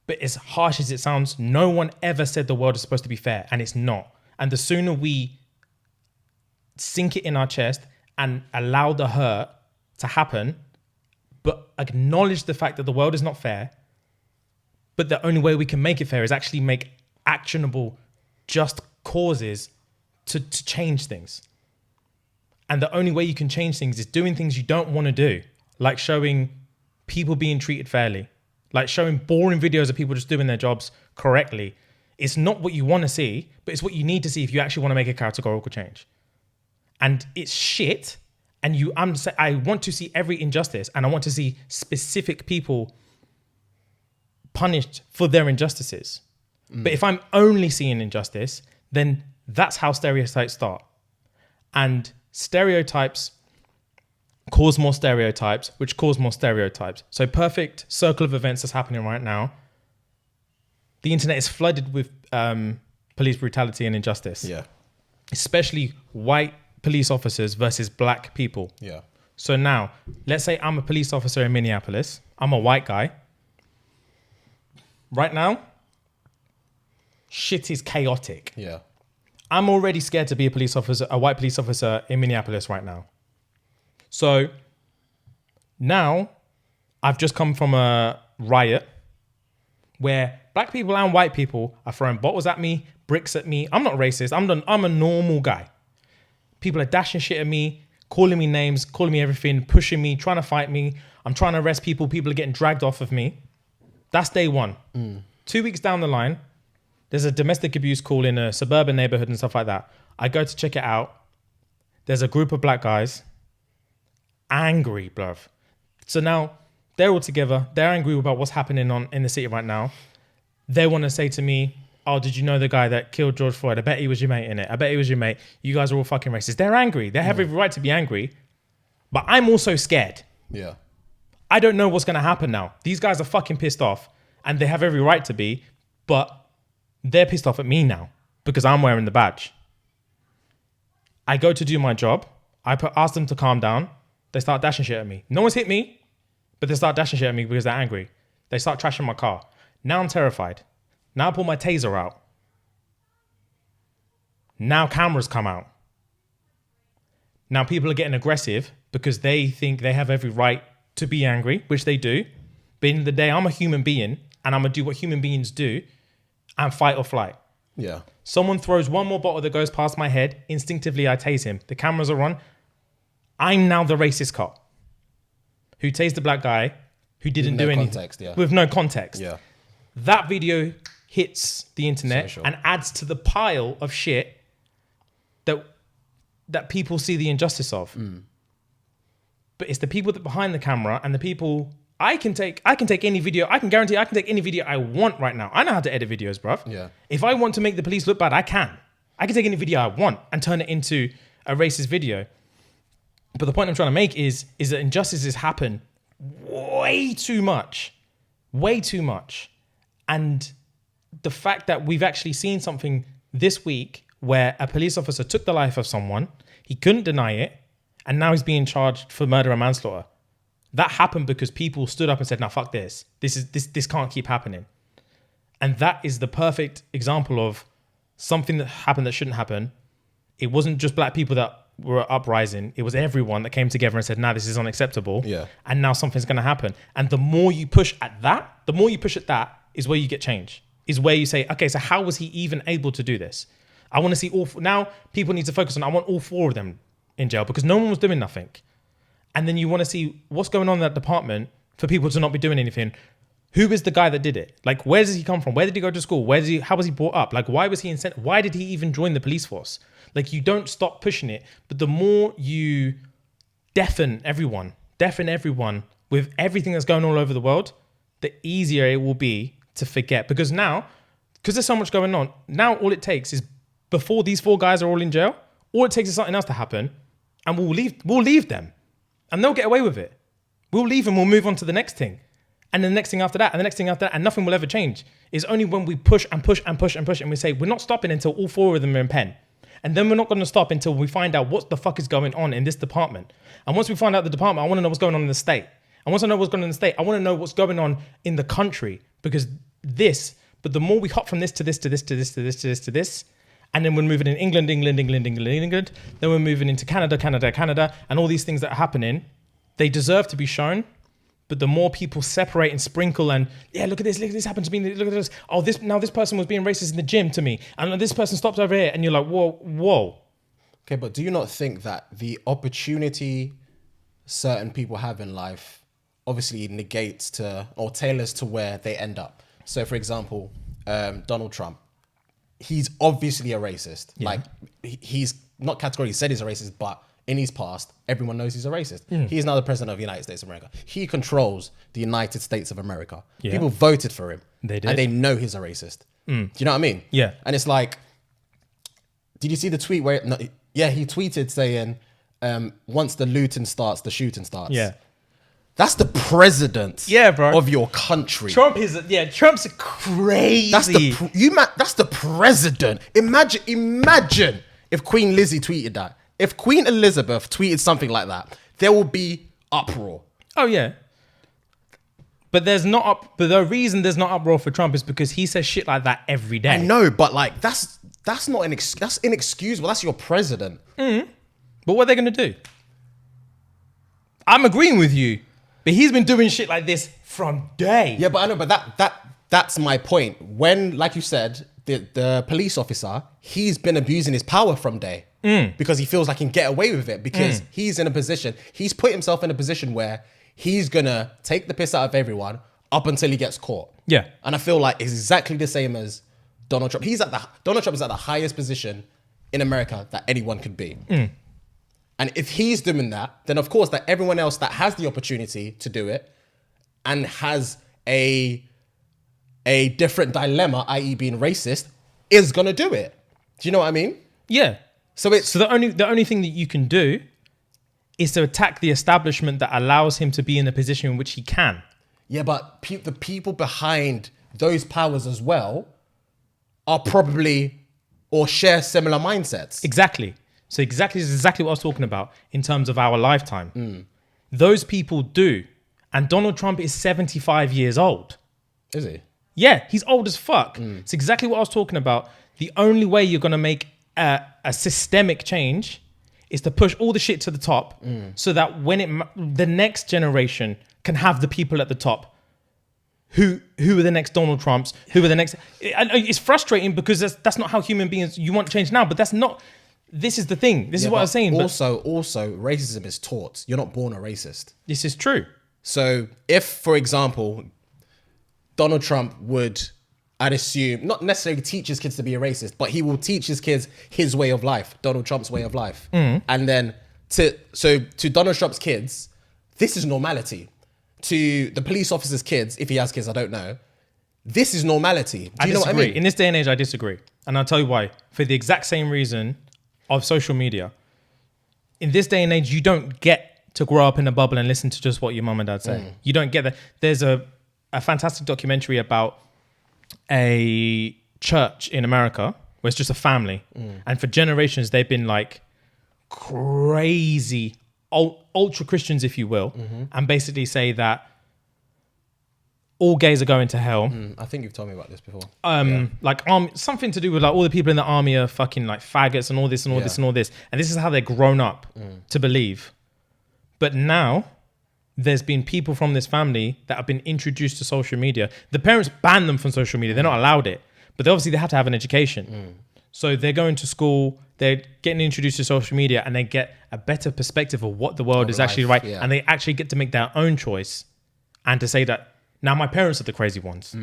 But as harsh as it sounds, no one ever said the world is supposed to be fair, and it's not. And the sooner we sink it in our chest and allow the hurt to happen, but acknowledge the fact that the world is not fair, but the only way we can make it fair is actually make actionable, just causes to change things. And the only way you can change things is doing things you don't want to do, like showing people being treated fairly, like showing boring videos of people just doing their jobs correctly. It's not what you want to see, but it's what you need to see if you actually want to make a categorical change. And it's shit. And I want to see every injustice, and I want to see specific people punished for their injustices. But if I'm only seeing injustice, then that's how stereotypes start. And stereotypes cause more stereotypes, which cause more stereotypes. So perfect circle of events that's happening right now. The internet is flooded with police brutality and injustice. Yeah. Especially white police officers versus black people. Yeah. So now, let's say I'm a police officer in Minneapolis. I'm a white guy. Right now, shit is chaotic. Yeah. I'm already scared to be a white police officer in Minneapolis right now. So now I've just come from a riot where black people and white people are throwing bottles at me, bricks at me. I'm not racist. I'm a normal guy. People are dashing shit at me, calling me names, calling me everything, pushing me, trying to fight me. I'm trying to arrest people. People are getting dragged off of me. That's day one. 2 weeks down the line, there's a domestic abuse call in a suburban neighborhood and stuff like that. I go to check it out. There's a group of black guys angry, bruv. So now they're all together. They're angry about what's happening in the city right now. They want to say to me, oh, did you know the guy that killed George Floyd? I bet he was your mate in it. I bet he was your mate. You guys are all fucking racist. They're angry. They have every right to be angry. But I'm also scared. Yeah. I don't know what's going to happen now. These guys are fucking pissed off and they have every right to be, but they're pissed off at me now because I'm wearing the badge. I go to do my job. Ask them to calm down. They start dashing shit at me. No one's hit me, but they start dashing shit at me because they're angry. They start trashing my car. Now I'm terrified. Now I pull my taser out. Now cameras come out. Now people are getting aggressive because they think they have every right to be angry, which they do. But in the day, I'm a human being and I'm going to do what human beings do and fight or flight. Yeah. Someone throws one more bottle that goes past my head. Instinctively, I tase him. The cameras are on. I'm now the racist cop who tased the black guy who didn't do anything. Context, yeah. With no context. Yeah. That video hits the internet and adds to the pile of shit that people see the injustice of. But it's the people that behind the camera and the people I can take any video. I can guarantee I can take any video I want right now. I know how to edit videos, bruv. Yeah. If I want to make the police look bad, I can. I can take any video I want and turn it into a racist video. But the point I'm trying to make is that injustices happen way too much. Way too much. And the fact that we've actually seen something this week where a police officer took the life of someone, he couldn't deny it, and now he's being charged for murder and manslaughter. That happened because people stood up and said, "No, fuck this. This can't keep happening." And that is the perfect example of something that happened that shouldn't happen. It wasn't just black people that were uprising. It was everyone that came together and said, "Nah, this is unacceptable." Yeah. And now something's going to happen. And the more you push at that, is where you get change. Is where you say, okay, so how was he even able to do this? I want to see now people need to focus on, I want all four of them in jail because no one was doing nothing. And then you want to see what's going on in that department for people to not be doing anything. Who is the guy that did it? Like, where does he come from? Where did he go to school? How was he brought up? Like, why was he sent? Why did he even join the police force? Like, you don't stop pushing it, but the more you deafen everyone with everything that's going on all over the world, the easier it will be to forget. Because there's so much going on, now all it takes is, before these four guys are all in jail, all it takes is something else to happen and we'll leave them and they'll get away with it. We'll leave and we'll move on to the next thing. And the next thing after that, and the next thing after that, and nothing will ever change. It's only when we push and push and push and push and we say, we're not stopping until all four of them are in pen. And then we're not going to stop until we find out what the fuck is going on in this department. And once we find out the department, I want to know what's going on in the state. And once I know what's going on in the state, I want to know what's going on in the country. But the more we hop from this to this to this to this to this to this to this, and then we're moving in England, then we're moving into Canada, and all these things that are happening, they deserve to be shown. But the more people separate and sprinkle and, yeah, look at this happened to me, look at this. Oh, this person was being racist in the gym to me, and this person stopped over here, and you're like, whoa. Okay, but do you not think that the opportunity certain people have in life obviously negates or tailors to where they end up. So, for example, Donald Trump, he's obviously a racist. Yeah. Like, he's not categorically said he's a racist, but in his past, everyone knows he's a racist. He is now the president of the United States of America. He controls the United States of America. Yeah. People voted for him. They did. And they know he's a racist. Do you know what I mean? Yeah. And it's like, did you see the tweet where, he tweeted saying, once the looting starts, the shooting starts. Yeah. That's the president bro. of your country. Trump's crazy. That's the president. Imagine if Queen Lizzie tweeted that. If Queen Elizabeth tweeted something like that, there will be uproar. Oh yeah. But the reason there's not uproar for Trump is because he says shit like that every day. I know, but like that's not that's inexcusable. That's your president. But what are they gonna do? I'm agreeing with you, but he's been doing shit like this from day. Yeah, but I know, but that's my point. When, like you said, the police officer, he's been abusing his power from day. Because he feels like he can get away with it because he's put himself in a position where he's gonna take the piss out of everyone up until he gets caught. Yeah. And I feel like it's exactly the same as Donald Trump. Donald Trump is at the highest position in America that anyone could be. And if he's doing that, then of course that everyone else that has the opportunity to do it and has a different dilemma, i.e. being racist, is gonna do it. Do you know what I mean? Yeah. So the only thing that you can do is to attack the establishment that allows him to be in the position in which he can. Yeah, but the people behind those powers as well are probably or share similar mindsets. Exactly. So this is exactly what I was talking about in terms of our lifetime. Those people do. And Donald Trump is 75 years old. Is he? Yeah, he's old as fuck. It's exactly what I was talking about. The only way you're going to make a systemic change is to push all the shit to the top so that when the next generation can have the people at the top who are the next Donald Trumps, who are the next... It's frustrating because that's not how human beings... You want change now, but that's not... This is the thing. This is what I was saying. Also, racism is taught. You're not born a racist. This is true. So if, for example, Donald Trump would... I'd assume, not necessarily teach his kids to be a racist, but he will teach his kids his way of life, Donald Trump's way of life. And then to Donald Trump's kids, this is normality. To the police officer's kids, if he has kids, I don't know, this is normality. Do you know what I mean? In this day and age, I disagree. And I'll tell you why. For the exact same reason of social media. In this day and age, you don't get to grow up in a bubble and listen to just what your mum and dad say. You don't get that. There's a fantastic documentary about a church in America where it's just a family. And for generations, they've been like crazy, ultra Christians, if you will, and basically say that all gays are going to hell. I think you've told me about this before. Like something to do with like all the people in the army are fucking like faggots and all this and all this and all this. And this is how they're grown up to believe. But now there's been people from this family that have been introduced to social media. The parents banned them from social media. They're not allowed it, but they have to have an education. So they're going to school, they're getting introduced to social media, and they get a better perspective of what the world is actually right. And they actually get to make their own choice and to say that now my parents are the crazy ones.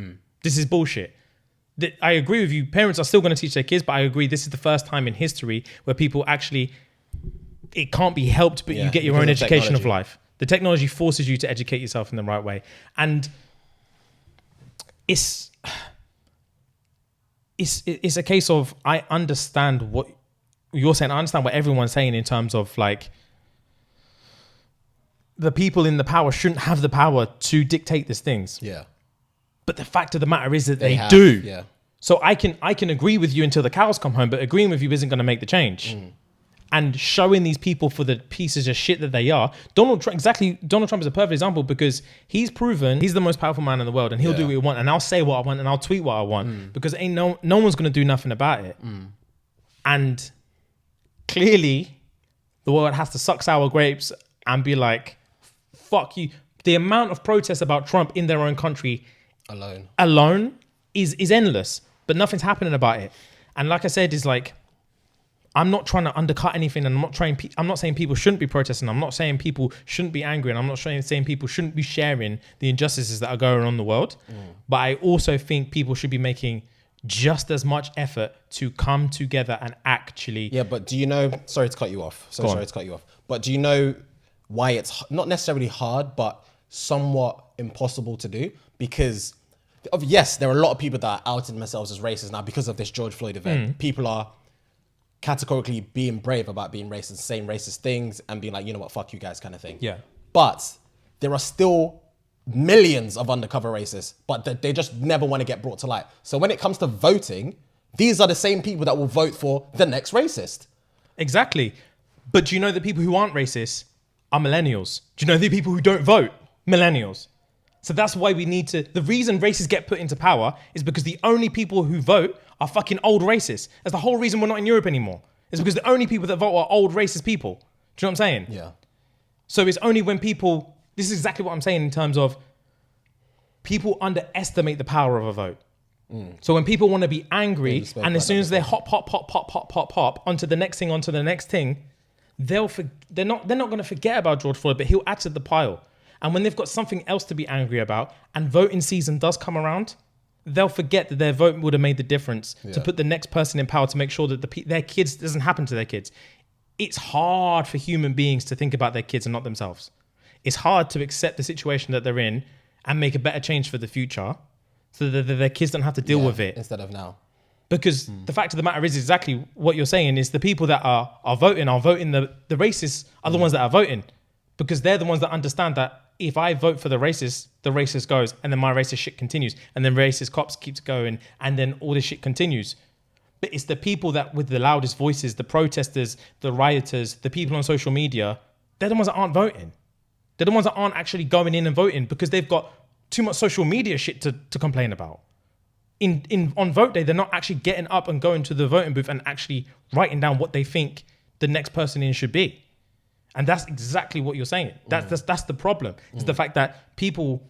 This is bullshit. I agree with you. Parents are still going to teach their kids, but I agree this is the first time in history where people actually, it can't be helped, but you get your own education of life. The technology forces you to educate yourself in the right way. And it's a case of, I understand what you're saying. I understand what everyone's saying in terms of like, the people in the power shouldn't have the power to dictate these things. Yeah. But the fact of the matter is that they do. Yeah. So I can agree with you until the cows come home, but agreeing with you isn't going to make the change. And showing these people for the pieces of shit that they are. Donald Trump is a perfect example because he's proven he's the most powerful man in the world and he'll do what he wants and I'll say what I want and I'll tweet what I want because ain't no one's going to do nothing about it. And clearly the world has to suck sour grapes and be like, fuck you. The amount of protests about Trump in their own country alone is endless, but nothing's happening about it. And like I said, is like, I'm not trying to undercut anything, and I'm not saying people shouldn't be protesting. I'm not saying people shouldn't be angry, and I'm not saying people shouldn't be sharing the injustices that are going on in the world. But I also think people should be making just as much effort to come together and actually. Yeah, but do you know? Sorry to cut you off. Sorry to cut you off. But do you know why it's not necessarily hard, but somewhat impossible to do? Because yes, there are a lot of people that are outing themselves as racist now because of this George Floyd event. People are categorically being brave about being racist, saying racist things and being like, you know what, fuck you guys kind of thing. Yeah. But there are still millions of undercover racists, but they just never want to get brought to light. So when it comes to voting, these are the same people that will vote for the next racist. Exactly. But do you know the people who aren't racist are millennials? Do you know the people who don't vote? Millennials. So that's why we need to... The reason racists get put into power is because the only people who vote are fucking old racists. That's the whole reason we're not in Europe anymore. It's because the only people that vote are old racist people. Do you know what I'm saying? Yeah. So it's only when people... This is exactly what I'm saying in terms of people underestimate the power of a vote. So when people want to be angry, and as soon as they hop onto the next thing, they're not going to forget about George Floyd, but he'll add to the pile. And when they've got something else to be angry about, and voting season does come around, they'll forget that their vote would have made the difference to put the next person in power to make sure that their kids doesn't happen to their kids. It's hard for human beings to think about their kids and not themselves. It's hard to accept the situation that they're in and make a better change for the future so that their kids don't have to deal with it. Instead of now. Because the fact of the matter is exactly what you're saying is the people that are voting, the racists are the ones that are voting, because they're the ones that understand that if I vote for the racist goes, and then my racist shit continues, and then racist cops keeps going, and then all this shit continues. But it's the people that with the loudest voices, the protesters, the rioters, the people on social media, they're the ones that aren't voting. They're the ones that aren't actually going in and voting because they've got too much social media shit to complain about. On vote day, they're not actually getting up and going to the voting booth and actually writing down what they think the next person in should be. And that's exactly what you're saying. That's the problem. It's the fact that people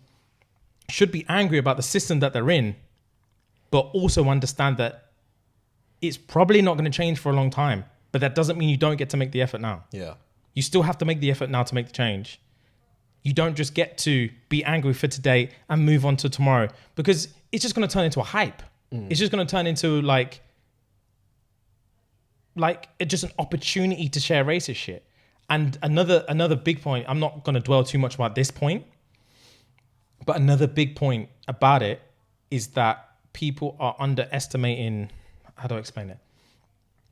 should be angry about the system that they're in, but also understand that it's probably not going to change for a long time. But that doesn't mean you don't get to make the effort now. Yeah. You still have to make the effort now to make the change. You don't just get to be angry for today and move on to tomorrow, because it's just going to turn into a hype. It's just going to turn into like just an opportunity to share racist shit. And another big point, I'm not going to dwell too much about this point, but another big point about it is that people are underestimating, how do I explain it?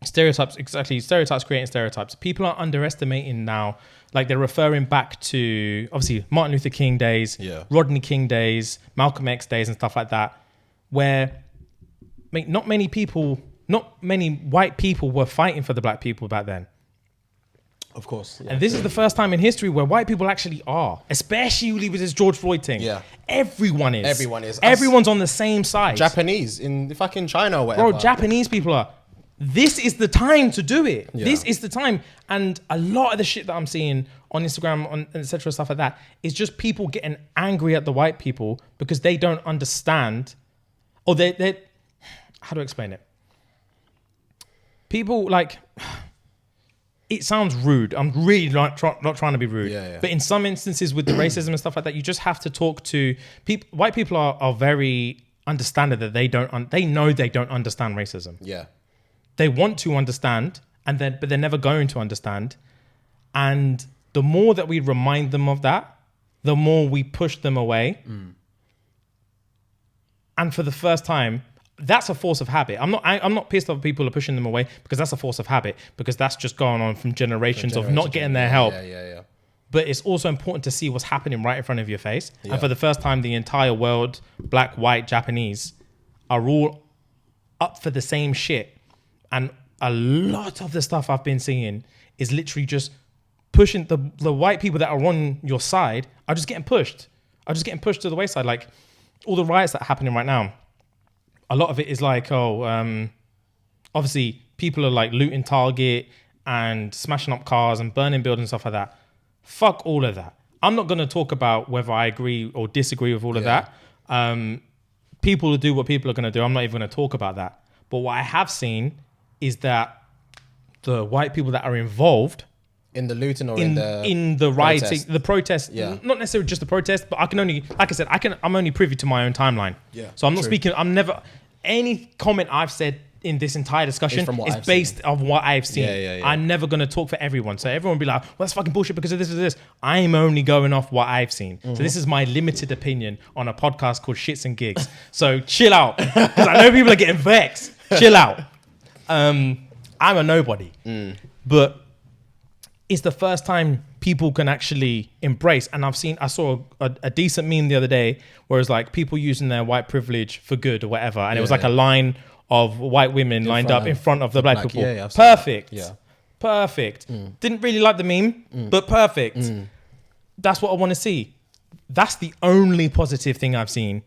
Stereotypes, exactly. Stereotypes creating stereotypes. People are underestimating now, like they're referring back to obviously Martin Luther King days, Rodney King days, Malcolm X days and stuff like that, where not many white people were fighting for the black people back then. Of course. Yeah. And this is the first time in history where white people actually are, especially with this George Floyd thing. Yeah. Everyone is. Everyone's on the same side. Japanese in fucking China or whatever. Bro, Japanese people are. This is the time to do it. Yeah. This is the time. And a lot of the shit that I'm seeing on Instagram, etc., stuff like that, is just people getting angry at the white people because they don't understand, or they how do I explain it? People like, it sounds rude. I'm really not trying to be rude. Yeah. But in some instances with the racism and stuff like that, you just have to talk to people. White people are very understanding that they know they don't understand racism. Yeah. They want to understand, but they're never going to understand. And the more that we remind them of that, the more we push them away. And for the first time, that's a force of habit. I'm not pissed off people are pushing them away, because that's a force of habit, because that's just going on from generations of not getting their help. Yeah. But it's also important to see what's happening right in front of your face. Yeah. And for the first time, the entire world, black, white, Japanese, are all up for the same shit. And a lot of the stuff I've been seeing is literally just pushing the white people that are on your side are just getting pushed. To the wayside. Like all the riots that are happening right now, a lot of it is like, obviously people are like looting Target and smashing up cars and burning buildings and stuff like that. Fuck all of that. I'm not going to talk about whether I agree or disagree with all of that. People will do what people are going to do. I'm not even going to talk about that. But what I have seen is that the white people that are involved in the looting or in the rioting, protest. the protest. Yeah. Not necessarily just the protest, but I can only, like I said, I'm only privy to my own timeline. Yeah, So I'm not true. speaking. I'm never any comment I've said in this entire discussion from what is I've based seen. on what I've seen. Yeah. I'm never gonna talk for everyone. So everyone will be like, well, that's fucking bullshit because of this or this. I'm only going off what I've seen. So this is my limited opinion on a podcast called Shits and Gigs. So chill out, because I know people are getting vexed. Chill out. I'm a nobody, but it's the first time people can actually embrace. And I saw a decent meme the other day where it's like people using their white privilege for good or whatever. And it was like a line of white women lined up in front of the black people. Yeah, I've seen perfect. that. Yeah. Perfect. Didn't really like the meme, but perfect. That's what I want to see. That's the only positive thing I've seen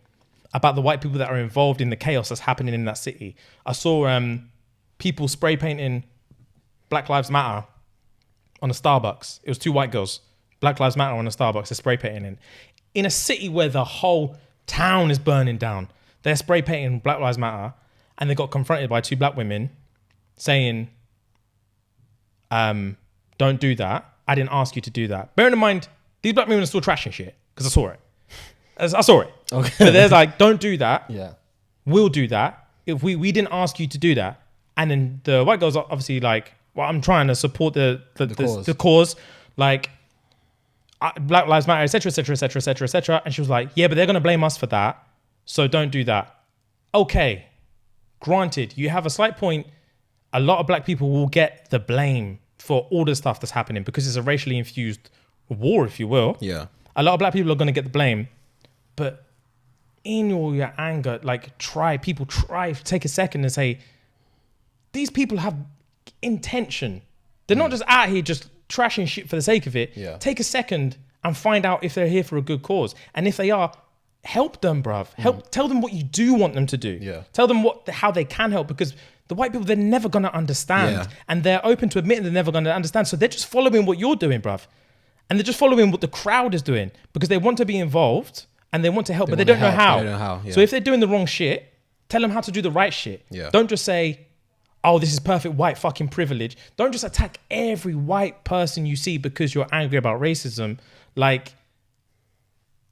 about the white people that are involved in the chaos that's happening in that city. I saw people spray painting Black Lives Matter on a Starbucks. It was 2 white girls. Black Lives Matter on a Starbucks. They're spray painting in a city where the whole town is burning down. They're spray painting Black Lives Matter, and they got confronted by 2 black women saying, don't do that. I didn't ask you to do that. Bearing in mind, these black women are still trashing shit because I saw it. I saw it. Okay. But there's like, don't do that. Yeah. We'll do that. If we didn't ask you to do that. And then the white girls are obviously like, well, I'm trying to support the cause. Like, Black Lives Matter, etc., etc., etc., etc., etc. And she was like, yeah, but they're going to blame us for that. So don't do that. Okay. Granted, you have a slight point. A lot of black people will get the blame for all the stuff that's happening because it's a racially infused war, if you will. Yeah. A lot of black people are going to get the blame. But in all your anger, like take a second and say, these people have intention. They're not just out here just trashing shit for the sake of it. Yeah. Take a second and find out if they're here for a good cause. And if they are, help them, bruv. Tell them what you do want them to do. Yeah. Tell them how they can help, because the white people, they're never going to understand. Yeah. And they're open to admitting they're never going to understand. So they're just following what you're doing, bruv. And they're just following what the crowd is doing because they want to be involved and they want to help, but they don't know how. They don't know how. Yeah. So if they're doing the wrong shit, tell them how to do the right shit. Yeah. Don't just say, oh, this is perfect white fucking privilege. Don't just attack every white person you see because you're angry about racism. Like,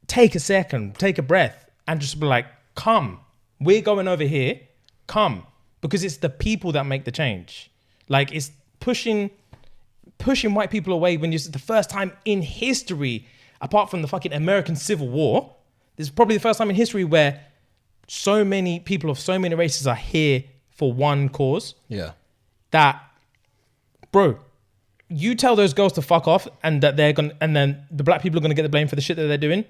take a second, take a breath, and just be like, come. We're going over here. Come. Because it's the people that make the change. Like, it's pushing white people away when it's the first time in history, apart from the fucking American Civil War, this is probably the first time in history where so many people of so many races are here for one cause. Yeah. That, bro, you tell those girls to fuck off and that they're gonna, and then the black people are gonna get the blame for the shit that they're doing.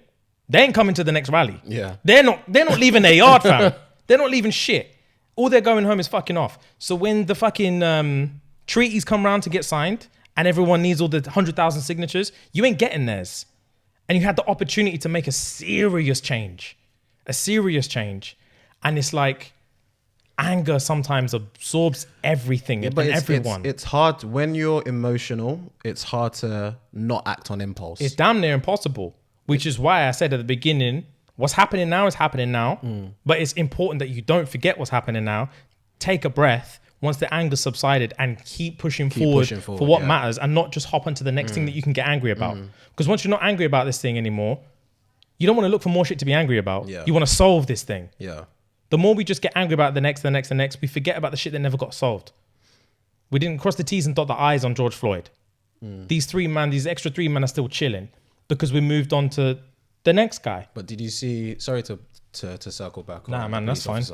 They ain't coming to the next rally. Yeah. They're not leaving their yard, fam. They're not leaving shit. All they're going home is fucking off. So when the fucking treaties come around to get signed and everyone needs all the 100,000 signatures, you ain't getting theirs. And you had the opportunity to make a serious change. And it's like, anger sometimes absorbs everything and everyone. It's hard when you're emotional. It's hard to not act on impulse. It's damn near impossible, which is why I said at the beginning, what's happening now is happening now. But it's important that you don't forget what's happening now. Take a breath once the anger subsided and keep pushing forward for what matters, and not just hop onto the next thing that you can get angry about. Because once you're not angry about this thing anymore, you don't want to look for more shit to be angry about. Yeah. You want to solve this thing. Yeah. The more we just get angry about the next, we forget about the shit that never got solved. We didn't cross the T's and dot the I's on George Floyd. These extra 3 men are still chilling because we moved on to the next guy. But did you see, sorry to circle back. Nah, man, that's fine.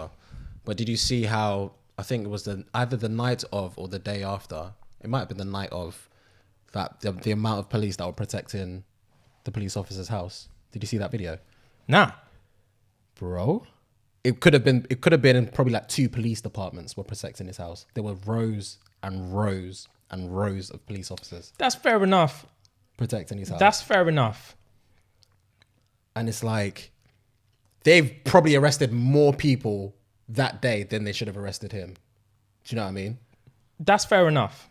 But did you see how, I think it was either the night of or the day after, it might have been the night of, that the amount of police that were protecting the police officer's house. Did you see that video? Nah. Bro. It could have been probably like 2 police departments were protecting his house. There were rows and rows and rows of police officers. That's fair enough. Protecting his house. That's fair enough. And it's like, they've probably arrested more people that day than they should have arrested him. Do you know what I mean? That's fair enough.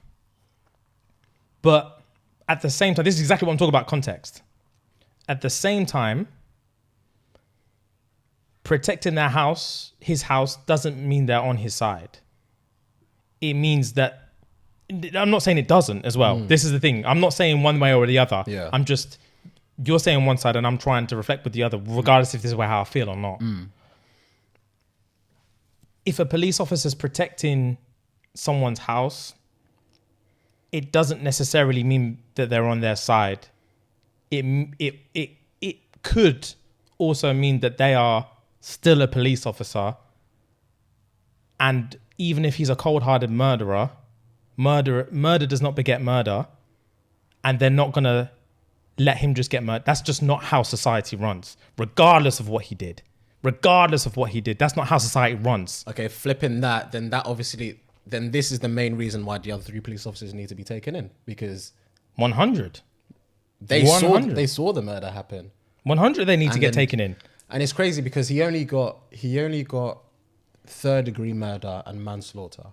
But at the same time, this is exactly what I'm talking about, context. At the same time, protecting his house doesn't mean they're on his side. It means that I'm not saying it doesn't as well. This is the thing. I'm not saying one way or the other. Yeah. I'm just, you're saying one side and I'm trying to reflect with the other, regardless if this is how I feel or not. If a police officer's protecting someone's house, it doesn't necessarily mean that they're on their side. It could also mean that they are still a police officer, and even if he's a cold-hearted murderer, murder does not beget murder, and they're not gonna let him just get murdered. That's just not how society runs, regardless of what he did. That's not how society runs. Okay, flipping that, then this is the main reason why the other 3 police officers need to be taken in, because 100. They saw the murder happen. 100 they need to get taken in. And it's crazy because he only got 3rd-degree murder and manslaughter.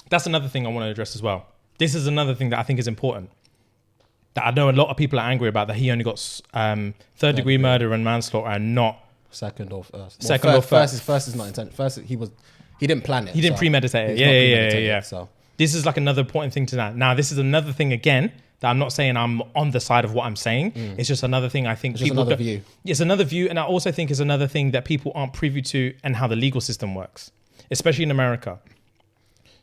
That's another thing I want to address as well. This is another thing that I think is important, that I know a lot of people are angry about, that he only got 3rd-degree murder and manslaughter and not second or first. First is not intent. First he didn't plan it. He didn't premeditate it. Yeah. So this is like another important thing to that. Now, this is another thing again that I'm not saying I'm on the side of what I'm saying. It's just another thing I think people... another view. It's another view, and I also think it's another thing that people aren't privy to and how the legal system works, especially in America.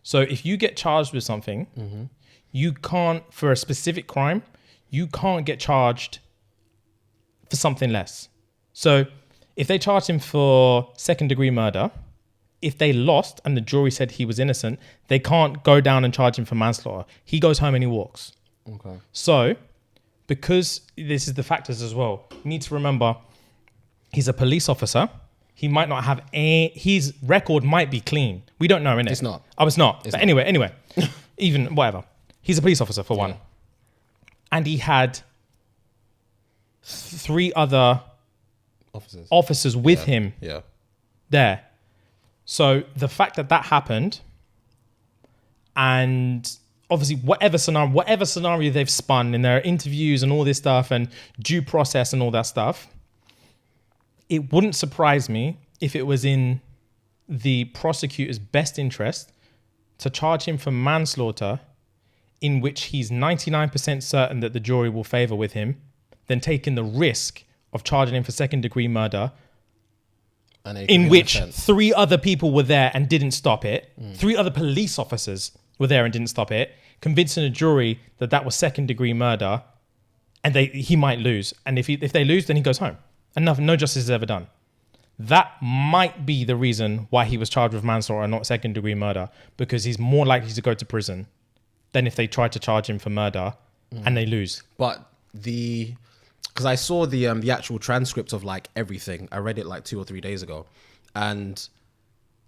So if you get charged with something, you can't, for a specific crime, you can't get charged for something less. So if they charged him for 2nd-degree murder, if they lost and the jury said he was innocent, they can't go down and charge him for manslaughter. He goes home and he walks. Okay. So, because this is the factors as well, you need to remember he's a police officer. He might not have his record might be clean. We don't know, innit? It's not. Oh, it's not. It's but not. anyway, even whatever. He's a police officer for one. And he had 3 other officers with him there. So the fact that happened, and obviously whatever scenario they've spun in their interviews and all this stuff and due process and all that stuff, it wouldn't surprise me if it was in the prosecutor's best interest to charge him for manslaughter, in which he's 99% certain that the jury will favor with him, than taking the risk of charging him for 2nd-degree murder, in which 3 other people were there and didn't stop it. 3 other police officers were there and didn't stop it, convincing a jury that was 2nd-degree murder, and he might lose. And if they lose, then he goes home. And no justice is ever done. That might be the reason why he was charged with manslaughter and not 2nd-degree murder, because he's more likely to go to prison than if they tried to charge him for murder and they lose. But because I saw the actual transcript of like everything, I read it like 2 or 3 days ago, and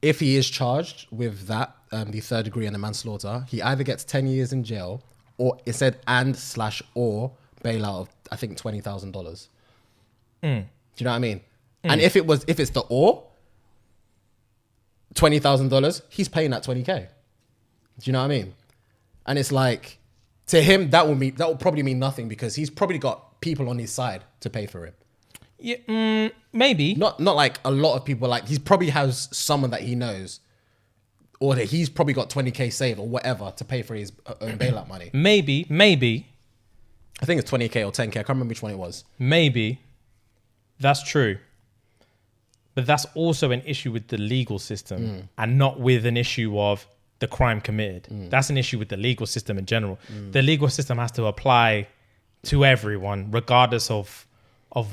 if he is charged with that, the 3rd degree and the manslaughter, he either gets 10 years in jail, or it said or bailout of I think $20,000. Do you know what I mean? And if it's the $20,000, he's paying that $20K. Do you know what I mean? And it's like, to him, that will probably mean nothing, because he's probably got people on his side to pay for it. Yeah, maybe. Not like a lot of people. Like, he probably has someone that he knows, or that he's probably got 20K saved or whatever to pay for his own bailout money. Maybe. I think it's 20K or 10K. I can't remember which one it was. Maybe. That's true. But that's also an issue with the legal system and not with an issue of the crime committed. That's an issue with the legal system in general. The legal system has to apply to everyone, regardless of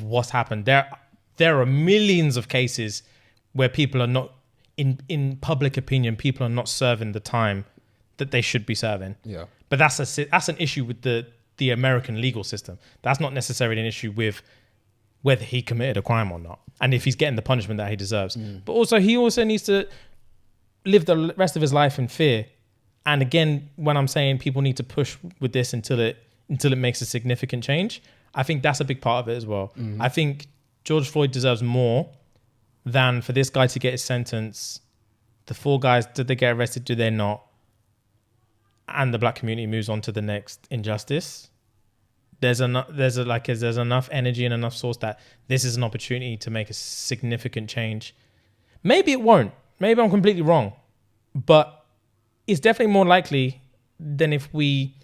what's happened. There are millions of cases where people are not, in public opinion, people are not serving the time that they should be serving. Yeah. But that's an issue with the American legal system. That's not necessarily an issue with whether he committed a crime or not, and if he's getting the punishment that he deserves. But also, he also needs to live the rest of his life in fear. And again, when I'm saying people need to push with this until it makes a significant change, I think that's a big part of it as well. I think George Floyd deserves more than for this guy to get his sentence. The 4 guys, did they get arrested? Do they not? And the black community moves on to the next injustice. There's enough energy and enough source that this is an opportunity to make a significant change. Maybe it won't. Maybe I'm completely wrong. But it's definitely more likely than if we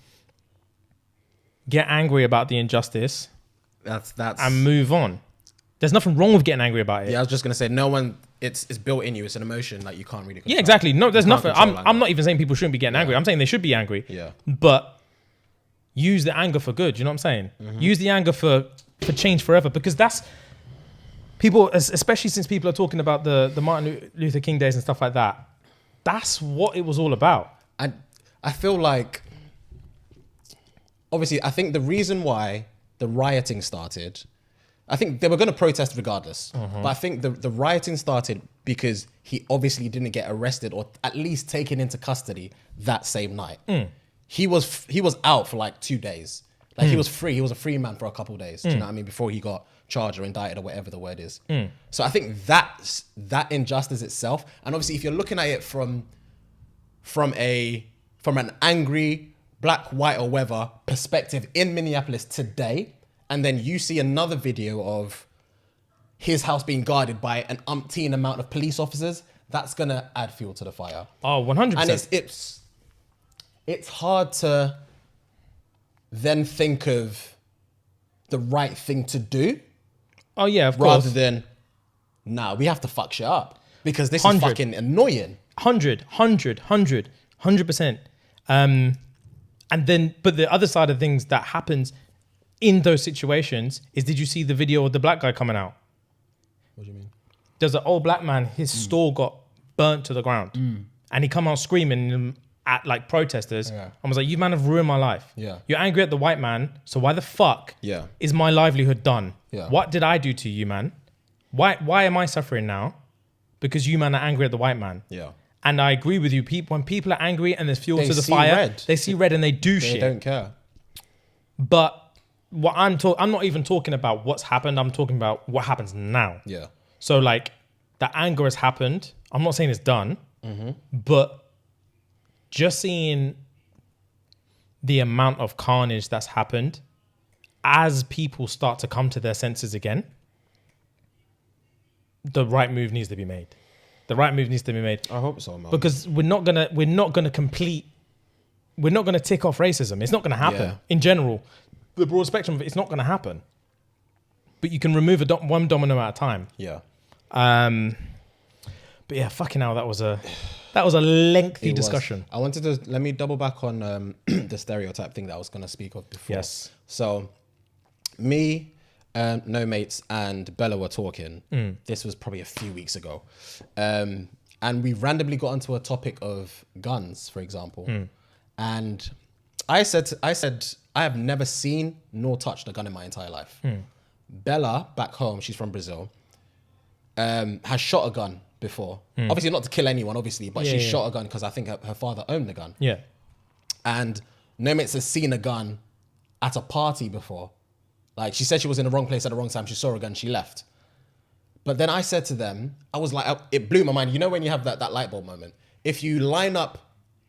get angry about the injustice That's and move on. There's nothing wrong with getting angry about it. Yeah, I was just gonna say, no one. It's built in you. It's an emotion that you can't really control. Yeah, exactly. No, there's You can't nothing. control I'm anger. not even saying people shouldn't be getting angry. I'm saying they should be angry. Yeah. But use the anger for good. You know what I'm saying? Mm-hmm. Use the anger for change forever, because that's people, especially since people are talking about the Martin Luther King days and stuff like that. That's what it was all about. And I feel like, obviously, I think the reason why the rioting started, I think they were going to protest regardless. But I think the rioting started because he obviously didn't get arrested or at least taken into custody that same night. He was out for like 2 days. Like he was free. He was a free man for a couple of days. Do you know what I mean? Before he got charged or indicted or whatever the word is. So I think that injustice itself, and obviously if you're looking at it from an angry black, white, or whatever perspective in Minneapolis today, and then you see another video of his house being guarded by an umpteen amount of police officers, that's gonna add fuel to the fire. Oh, 100%. And it's hard to then think of the right thing to do. Oh yeah, of rather course. than, nah, we have to fuck shit up because this 100. is fucking annoying. 100%. And then, but the other side of things that happens in those situations is, did you see the video of the black guy coming out? What do you mean? There's an old black man, his store got burnt to the ground. And he come out screaming at like protesters and was like, you man have ruined my life. Yeah. You're angry at the white man, so why the fuck is my livelihood done? Yeah. What did I do to you, man? Why am I suffering now? Because you man are angry at the white man. Yeah. And I agree with you. When people are angry and there's fuel They to the see fire, red. they see red and they do They shit. don't care. But what I'm not even talking about what's happened. I'm talking about what happens now. Yeah. So like the anger has happened. I'm not saying it's done, but just seeing the amount of carnage that's happened as people start to come to their senses again, the right move needs to be made. The right move needs to be made. I hope so, man. Because we're not gonna tick off racism. It's not gonna happen in general. The broad spectrum of it, it's not gonna happen. But you can remove one domino at a time. Yeah. But yeah, fucking hell, that was a lengthy discussion. I wanted to let me double back on the stereotype thing that I was going to speak of before. Yes. So, me, No Mates, and Bella were talking. This was probably a few weeks ago, and we randomly got onto a topic of guns, for example. And I said I have never seen nor touched a gun in my entire life. Bella, back home, she's from Brazil, has shot a gun before. Obviously not to kill anyone, obviously, but she shot a gun because I think her father owned the gun. Yeah. And No Mates has seen a gun at a party before. Like, she said she was in the wrong place at the wrong time. She saw a gun, she left. But then I said to them, I was like, it blew my mind. You know when you have that light bulb moment? If you line up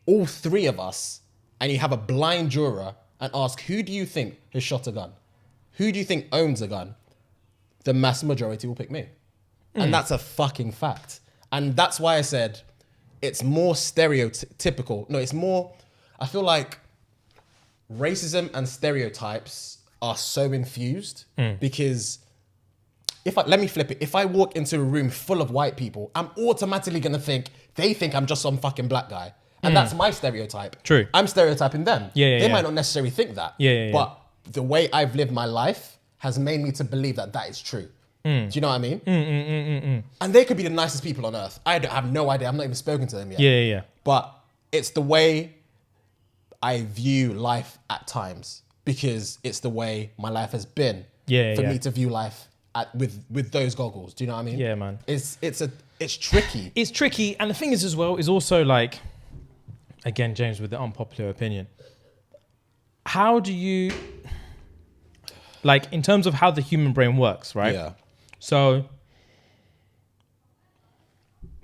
all three of us and you have a blind juror and ask, who do you think has shot a gun? Who do you think owns a gun? The mass majority will pick me. And that's a fucking fact. And that's why I said it's more stereotypical. No, it's more, I feel like racism and stereotypes are so infused because let me flip it. If I walk into a room full of white people, I'm automatically going to think they think I'm just some fucking black guy. And that's my stereotype. True. I'm stereotyping them. They might not necessarily think that. But the way I've lived my life has made me to believe that is true. Do you know what I mean? And they could be the nicest people on earth. I have no idea. I'm not even spoken to them yet. Yeah. But it's the way I view life at times because it's the way my life has been for me to view life with those goggles. Do you know what I mean? Yeah, man. It's tricky. It's tricky. And the thing is as well, is also like, again, James, with the unpopular opinion, how do you, like, in terms of how the human brain works, right? Yeah. So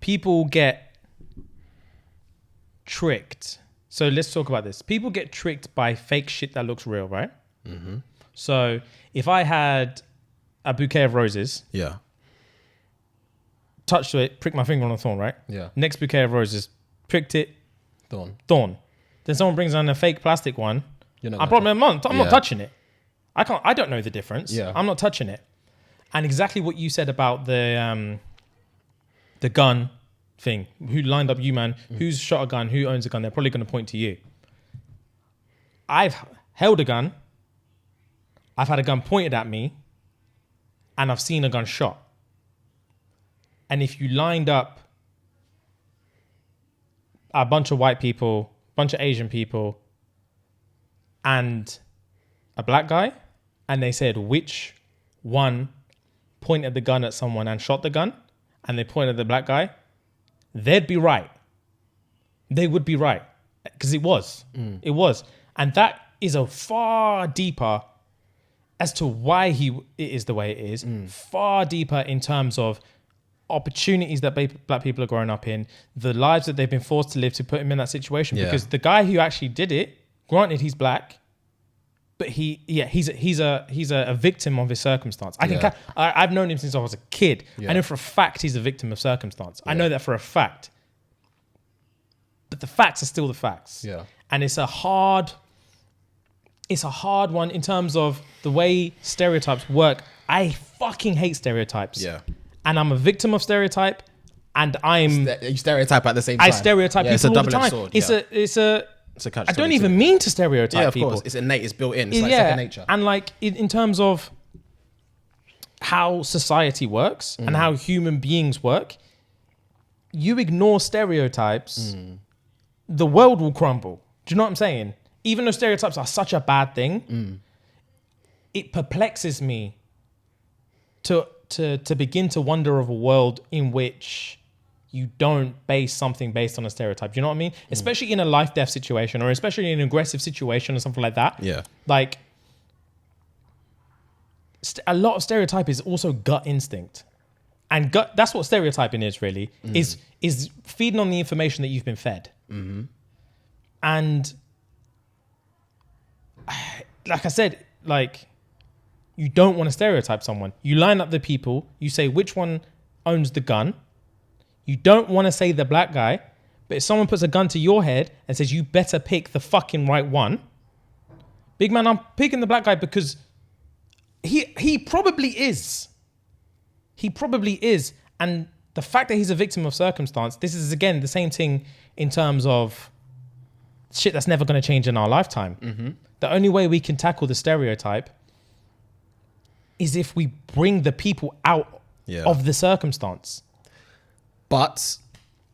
people get tricked. So let's talk about this. People get tricked by fake shit that looks real, right? So if I had a bouquet of roses, touched it, pricked my finger on a thorn, right? Yeah. Next bouquet of roses, pricked it, Thorn. thorn. then someone brings on a fake plastic one. I'm not touching it. I don't know the difference. Yeah. I'm not touching it. And exactly what you said about the gun thing. Who lined up you, man? Who's shot a gun? Who owns a gun? They're probably going to point to you. I've held a gun. I've had a gun pointed at me. And I've seen a gun shot. And if you lined up a bunch of white people, bunch of Asian people, and a black guy, and they said which one pointed the gun at someone and shot the gun, and they pointed at the black guy, they'd be right. They would be right. Because it was. It was. And that is a far deeper as to why it is the way it is. Far deeper in terms of opportunities that black people are growing up in, the lives that they've been forced to live to put him in that situation. Yeah. Because the guy who actually did it, granted he's black, but he's a victim of his circumstance. I've known him since I was a kid. Yeah. I know for a fact he's a victim of circumstance. I know that for a fact. But the facts are still the facts. Yeah. And it's a hard one in terms of the way stereotypes work. I fucking hate stereotypes. Yeah. And I'm a victim of stereotype, and You stereotype at the same time. I stereotype people all the time. Sword. It's a catch. I don't even mean to stereotype people. Of course. It's innate. It's built in. It's like second nature. And like in terms of how society works and how human beings work, you ignore stereotypes, the world will crumble. Do you know what I'm saying? Even though stereotypes are such a bad thing, it perplexes me to begin to wonder of a world in which you don't base something based on a stereotype. Do you know what I mean? Especially in a life-death situation, or especially in an aggressive situation or something like that. Yeah. Like, a lot of stereotype is also gut instinct. And that's what stereotyping is really, is feeding on the information that you've been fed. And like I said, like, you don't want to stereotype someone. You line up the people, you say which one owns the gun. You don't want to say the black guy, but if someone puts a gun to your head and says you better pick the fucking right one, big man, I'm picking the black guy because he probably is. He probably is. And the fact that he's a victim of circumstance, this is again the same thing in terms of shit that's never going to change in our lifetime. The only way we can tackle the stereotype is if we bring the people out of the circumstance. But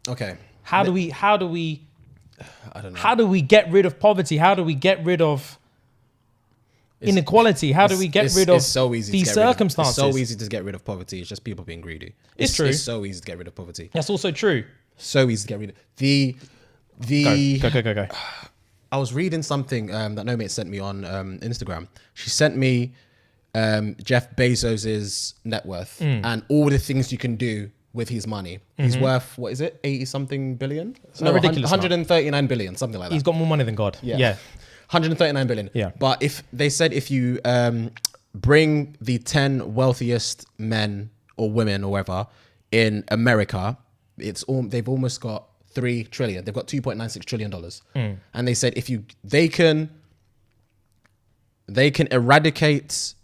okay, how do we I don't know. How do we get rid of poverty? How do we get rid of inequality? How do we get rid of these circumstances? It's so easy to get rid of poverty. It's just people being greedy. It's true. It's so easy to get rid of poverty. That's also true. So easy to get rid of Go. I was reading something that no mate sent me on Instagram. She sent me Jeff Bezos's net worth and all the things you can do with his money. He's worth, what is it? 80 something billion? No, ridiculous 139 billion, something like that. He's got more money than God. Yeah. 139 billion. Yeah. But if they said if you bring the 10 wealthiest men or women or whatever in America, they've almost got 3 trillion. They've got $2.96 trillion. And they said they can eradicate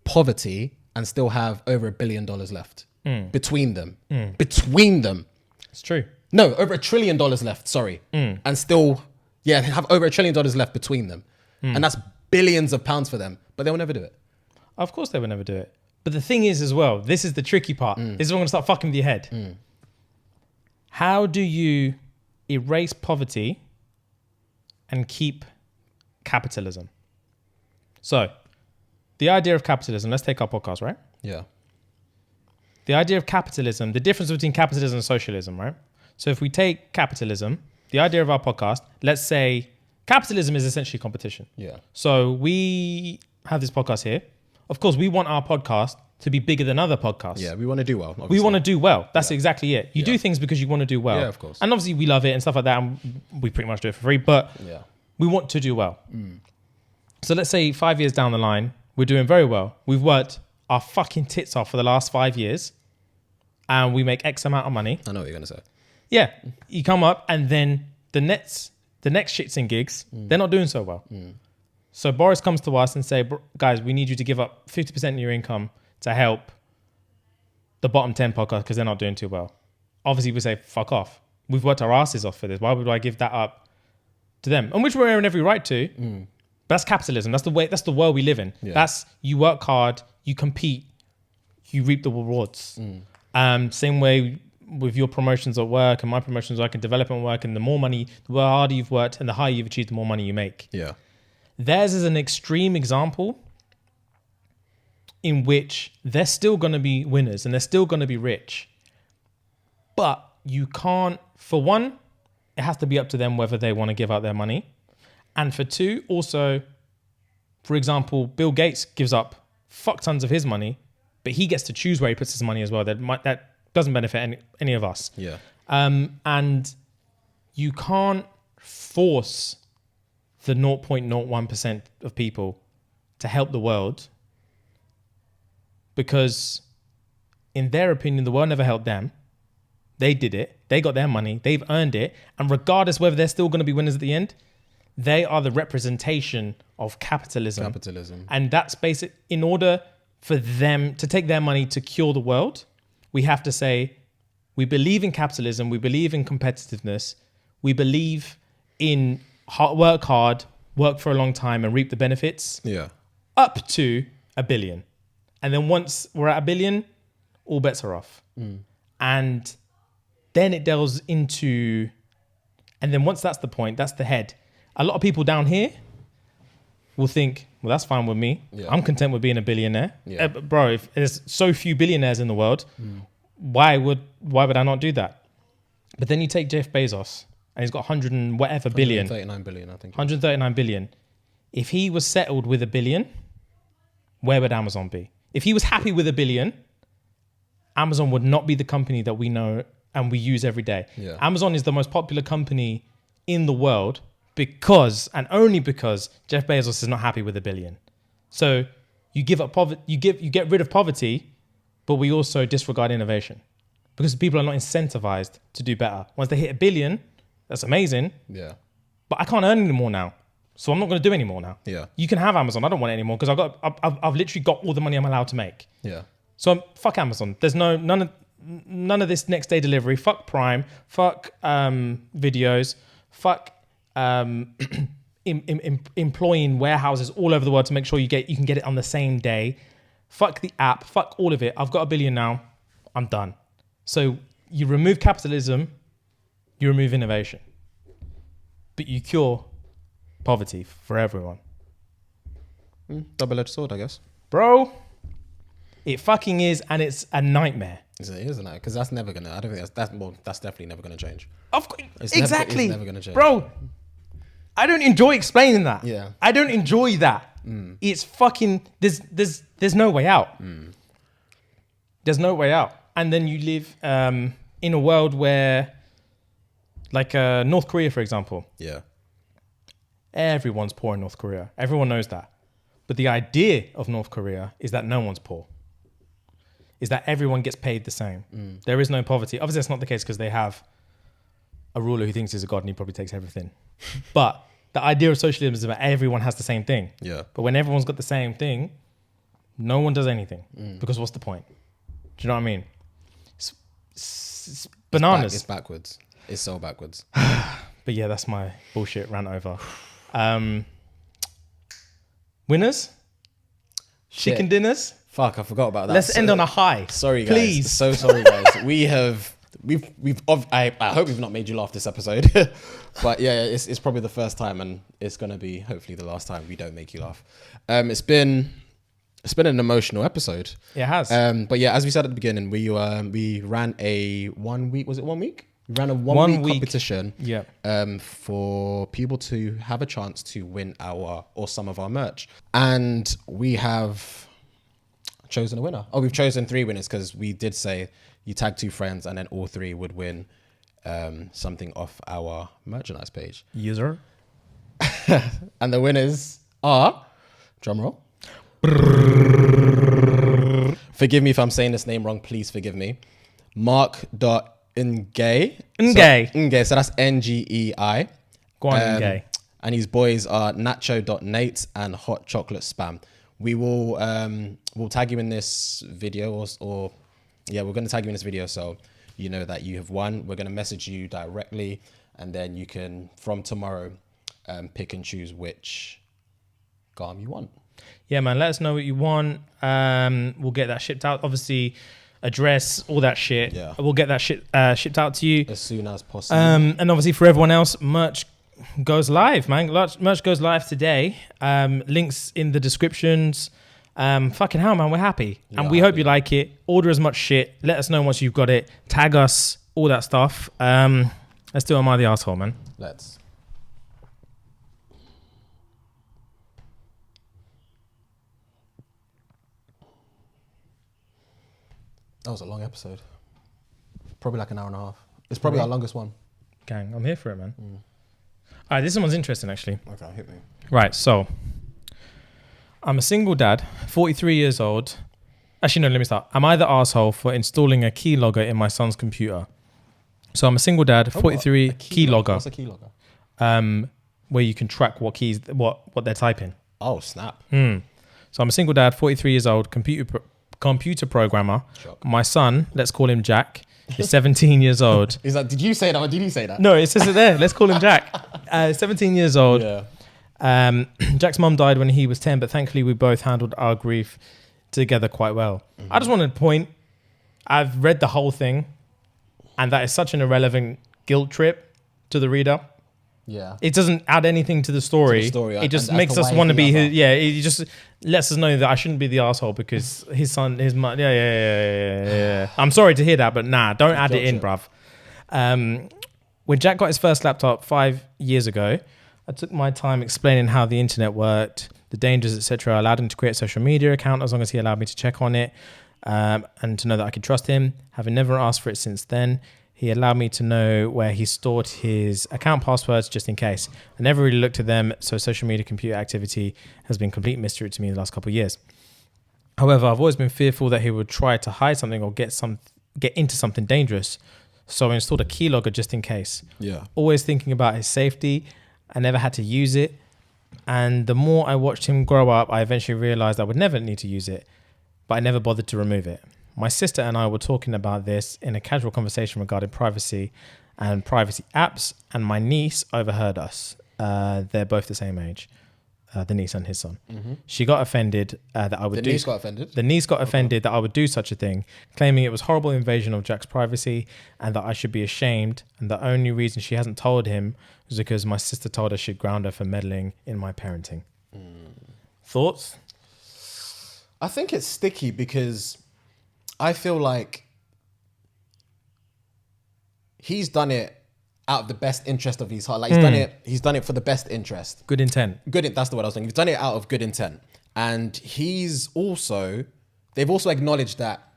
poverty and still have over $1 billion left between them. Between them. It's true. No, over $1 trillion left, sorry. And still, they have over $1 trillion left between them. And that's billions of pounds for them, but they will never do it. Of course they will never do it. But the thing is as well, this is the tricky part. This is what I'm going to start fucking with your head. How do you erase poverty and keep capitalism? So, the idea of capitalism, let's take our podcast, right? Yeah. The idea of capitalism, the difference between capitalism and socialism, right? So if we take capitalism, the idea of our podcast, let's say capitalism is essentially competition. Yeah. So we have this podcast here. Of course, we want our podcast to be bigger than other podcasts. Yeah, we want to do well. Obviously. We want to do well. That's exactly it. You do things because you want to do well. Yeah, of course. And obviously we love it and stuff like that. And we pretty much do it for free, but we want to do well. So let's say 5 years down the line, we're doing very well. We've worked our fucking tits off for the last 5 years and we make X amount of money. I know what you're going to say. Yeah. You come up and then the next the next ShxtsnGigs, they're not doing so well. So Boris comes to us and say, guys, we need you to give up 50% of your income to help the bottom 10 podcast because they're not doing too well. Obviously, we say, fuck off. We've worked our asses off for this. Why would I give that up to them? And which we're in every right to. But that's capitalism. That's the way. That's the world we live in. Yeah. That's, you work hard, you compete, you reap the rewards. Same way with your promotions at work and my promotions at work and development work, and the more money, the harder you've worked and the higher you've achieved, the more money you make. Yeah. Theirs is an extreme example in which they're still going to be winners and they're still going to be rich. But you can't, for one, it has to be up to them whether they want to give out their money. And for two, also, for example, Bill Gates gives up fuck tons of his money, but he gets to choose where he puts his money as well. That doesn't benefit any of us. Yeah. And you can't force the 0.01% of people to help the world, because in their opinion, the world never helped them. They did it. They got their money. They've earned it. And regardless whether they're still going to be winners at the end, they are the representation of capitalism. And that's basic. In order for them to take their money to cure the world, we have to say, we believe in capitalism. We believe in competitiveness. We believe in work hard, work for a long time and reap the benefits. Yeah. Up to $1 billion. And then once we're at $1 billion, all bets are off. And then it delves into, and then once that's the point, that's the head. A lot of people down here will think, well, that's fine with me. Yeah. I'm content with being a billionaire. Yeah. Bro, if there's so few billionaires in the world, why would I not do that? But then you take Jeff Bezos, and he's got 100 and whatever billion. 139 billion, I think. 139 billion. If he was settled with $1 billion, where would Amazon be? If he was happy with $1 billion, Amazon would not be the company that we know and we use every day. Yeah. Amazon is the most popular company in the world because, and only because, Jeff Bezos is not happy with $1 billion. So you give up poverty, you get rid of poverty, but we also disregard innovation because people are not incentivized to do better. Once they hit $1 billion, that's amazing. Yeah. But I can't earn any more now. So I'm not going to do any more now. Yeah. You can have Amazon. I don't want it anymore because I've literally got all the money I'm allowed to make. Yeah. So fuck Amazon. There's none of this next day delivery. Fuck Prime. Fuck videos. Fuck employing warehouses all over the world to make sure you can get it on the same day. Fuck the app. Fuck all of it. I've got $1 billion now. I'm done. So you remove capitalism, you remove innovation, but you cure poverty for everyone. Double-edged sword, I guess. Bro, it fucking is, and it's a nightmare. It is, isn't it? Because that's never gonna. I don't think that's definitely never gonna change. Exactly, it's never gonna change, bro. I don't enjoy explaining that. Yeah, I don't enjoy that. It's fucking. There's no way out. There's no way out, and then you live in a world where, like North Korea, for example. Yeah. Everyone's poor in North Korea. Everyone knows that. But the idea of North Korea is that no one's poor. Is that everyone gets paid the same. There is no poverty. Obviously, that's not the case because they have a ruler who thinks he's a god and he probably takes everything. But the idea of socialism is that everyone has the same thing. Yeah. But when everyone's got the same thing, no one does anything. Because what's the point? Do you know what I mean? It's bananas. It's backwards. It's so backwards. But yeah, that's my bullshit rant over. Winners? Shit. Chicken dinners? Fuck, I forgot about that. Let's end on a high. Sorry, guys. Please. So sorry, guys. I hope we've not made you laugh this episode. But yeah, it's probably the first time, and it's gonna be hopefully the last time we don't make you laugh. It's been an emotional episode. It has. But yeah, as we said at the beginning, we ran a 1 week. Was it 1 week? We ran a one week competition. Yeah. For people to have a chance to win some of our merch, and we have chosen a winner. We've chosen 3 winners because we did say you tag 2 friends and then all 3 would win something off our merchandise page. User. And the winners are, drumroll. Forgive me if I'm saying this name wrong. Please forgive me. Mark.Ngei. Ngei. So that's NGEI. Go on, gay. And his boys are nacho.nate and hot chocolate spam. We will we'll tag you in this video or we're going to tag you in this video so you know that you have won. We're going to message you directly, and then you can, from tomorrow, pick and choose which garm you want. Yeah, man, let us know what you want. We'll get that shipped out. Obviously, address, all that shit. Yeah. We'll get that shit shipped out to you as soon as possible. And obviously for everyone else, merch goes live, man. Merch goes live today. Links in the descriptions. Fucking hell, man, we're happy. And we hope you like it. Order as much shit. Let us know once you've got it. Tag us, all that stuff. Let's do Am I the Arsehole, man? Let's. That was a long episode. Probably like an hour and a half. It's probably our longest one. Gang, I'm here for it, man. All right, this one's interesting, actually. Okay, hit me. Right, so I'm a single dad, 43 years old. Actually, no, let me start. Am I the arsehole for installing a keylogger in my son's computer? So I'm a single dad, 43, keylogger. What's a keylogger? Where you can track what keys, what they're typing. Oh, snap. So I'm a single dad, 43 years old, computer programmer. Shock. My son, let's call him Jack, is 17 years old. Is that? Did you say that or did he say that? No, it says it there. Let's call him Jack. 17 years old. Yeah. Jack's mum died when he was 10, but thankfully we both handled our grief together quite well. I just wanted to point, I've read the whole thing, and that is such an irrelevant guilt trip to the reader. Yeah. It doesn't add anything to the story. It just makes us want to be his. Yeah, it just lets us know that I shouldn't be the asshole because his son, his mum. Yeah. I'm sorry to hear that, but nah, don't add it in, bruv. When Jack got his first laptop 5 years ago, I took my time explaining how the internet worked, the dangers, etc. I allowed him to create a social media account as long as he allowed me to check on it, and to know that I could trust him. Having never asked for it since then, he allowed me to know where he stored his account passwords just in case. I never really looked at them, so social media computer activity has been complete mystery to me in the last couple of years. However, I've always been fearful that he would try to hide something or get into something dangerous, so I installed a keylogger just in case. Yeah. Always thinking about his safety. I never had to use it, and the more I watched him grow up, I eventually realized I would never need to use it, but I never bothered to remove it. My sister and I were talking about this in a casual conversation regarding privacy and privacy apps, and my niece overheard us. They're both the same age, the niece and his son. She got offended that I would The niece got offended? The niece got offended that I would do such a thing, claiming it was horrible invasion of Jack's privacy and that I should be ashamed, and the only reason she hasn't told him was because my sister told her she'd ground her for meddling in my parenting. Thoughts? I think it's sticky because I feel like he's done it out of the best interest of his heart. Like he's done it for the best interest. Good intent. That's the word I was thinking. He's done it out of good intent. And they've also acknowledged that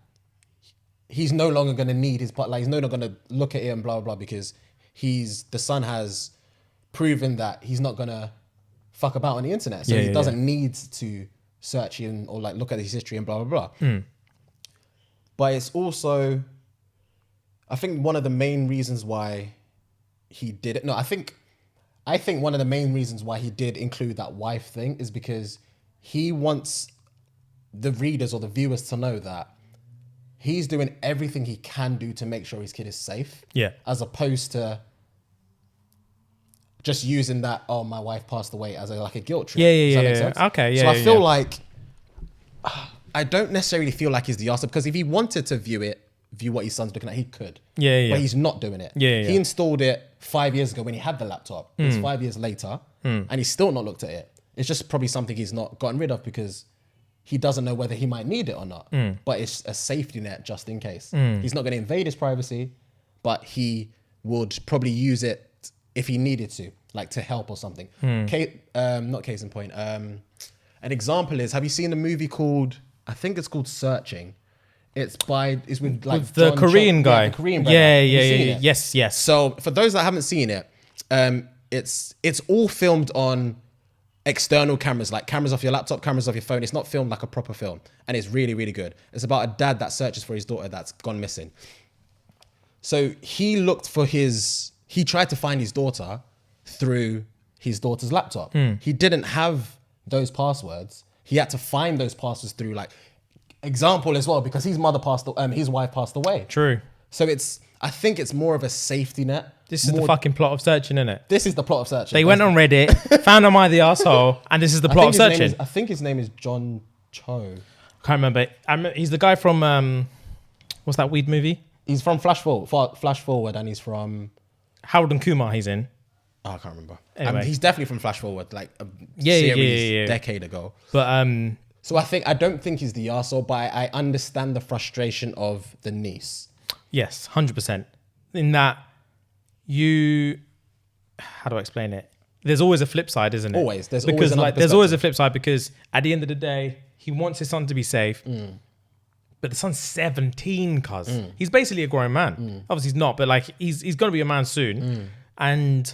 he's no longer going to need his part. Like he's no longer going to look at it and blah, blah, blah, because the son has proven that he's not going to fuck about on the internet. So he doesn't need to search in or like look at his history and blah, blah, blah. But it's also, I think one of the main reasons why he did it. No, I think one of the main reasons why he did include that wife thing is because he wants the readers or the viewers to know that he's doing everything he can do to make sure his kid is safe. Yeah. As opposed to just using that, oh, my wife passed away as a guilt trip. Yeah. Does that make sense? Okay, yeah. So I feel like, I don't necessarily feel like he's the arsehole, because if he wanted to view what his son's looking at, he could. Yeah. But he's not doing it. Yeah. He installed it 5 years ago when he had the laptop. It's 5 years later, and he's still not looked at it. It's just probably something he's not gotten rid of because he doesn't know whether he might need it or not. But it's a safety net just in case. He's not going to invade his privacy, but he would probably use it if he needed to, like to help or something. Not case in point. An example is, have you seen a movie called, I think it's called Searching? It's with like the John Korean guy. Yeah, the Korean brother. Yeah. Yes. So for those that haven't seen it, it's all filmed on external cameras, like cameras off your laptop, cameras off your phone. It's not filmed like a proper film, and it's really, really good. It's about a dad that searches for his daughter that's gone missing. So he tried to find his daughter through his daughter's laptop. He didn't have those passwords. He had to find those passwords through like example as well, because his wife passed away. True. So I think it's more of a safety net. This is the fucking plot of Searching, isn't it? This is the plot of Searching. They went on Reddit, found Am I the Arsehole, and this is the plot of Searching. I think his name is John Cho. Can't remember. He's the guy from what's that weed movie? He's from Flash Forward, and he's from Harold and Kumar. He's in. Oh, I can't remember. Anyway. He's definitely from Flash Forward, like a series decade ago. But so I don't think he's the arsehole, but I understand the frustration of the niece. yes, 100%. In that how do I explain it? There's always a flip side, isn't it? Always. There's always a flip side, because at the end of the day, he wants his son to be safe. But the son's 17, cuz. He's basically a grown man. Obviously he's not, but like he's going to be a man soon. And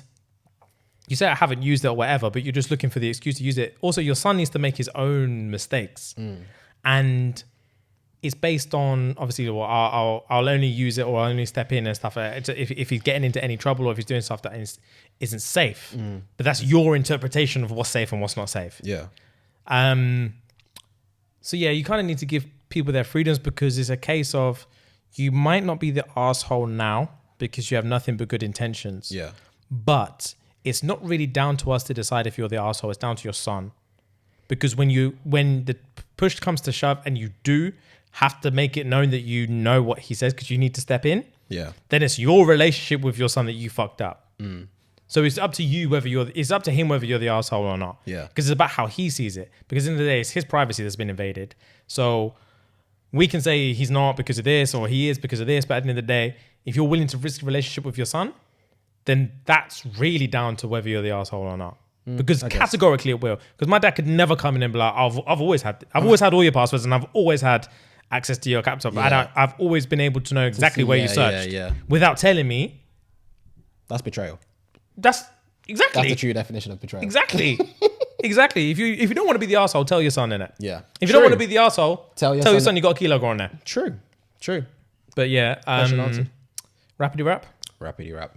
you say I haven't used it or whatever, but you're just looking for the excuse to use it. Also, your son needs to make his own mistakes. And it's based on, obviously, well, I'll only use it or I'll only step in and stuff. If he's getting into any trouble or if he's doing stuff that isn't safe. But that's your interpretation of what's safe and what's not safe. Yeah. So yeah, you kind of need to give people their freedoms, because it's a case of you might not be the arsehole now because you have nothing but good intentions. Yeah. But it's not really down to us to decide if you're the arsehole. It's down to your son. Because when the push comes to shove and you do have to make it known that you know what he says because you need to step in, then it's your relationship with your son that you fucked up. So it's up to you it's up to him whether you're the arsehole or not. Yeah. Because it's about how he sees it. Because in the end of the day, it's his privacy that's been invaded. So we can say he's not because of this or he is because of this, but at the end of the day, if you're willing to risk a relationship with your son, then that's really down to whether you're the arsehole or not. Because categorically it will. Because my dad could never come in and be like, I've always had all your passwords and I've always had access to your laptop. Yeah. I've always been able to know exactly where you searched without telling me. That's betrayal. That's exactly. That's the true definition of betrayal. Exactly. Exactly. If you don't want to be the arsehole, tell your son, innit? Yeah. If you don't want to be the arsehole, tell your son son you got a key logo on there. True. But yeah, Question answered. Rappity rap. Rappity rap.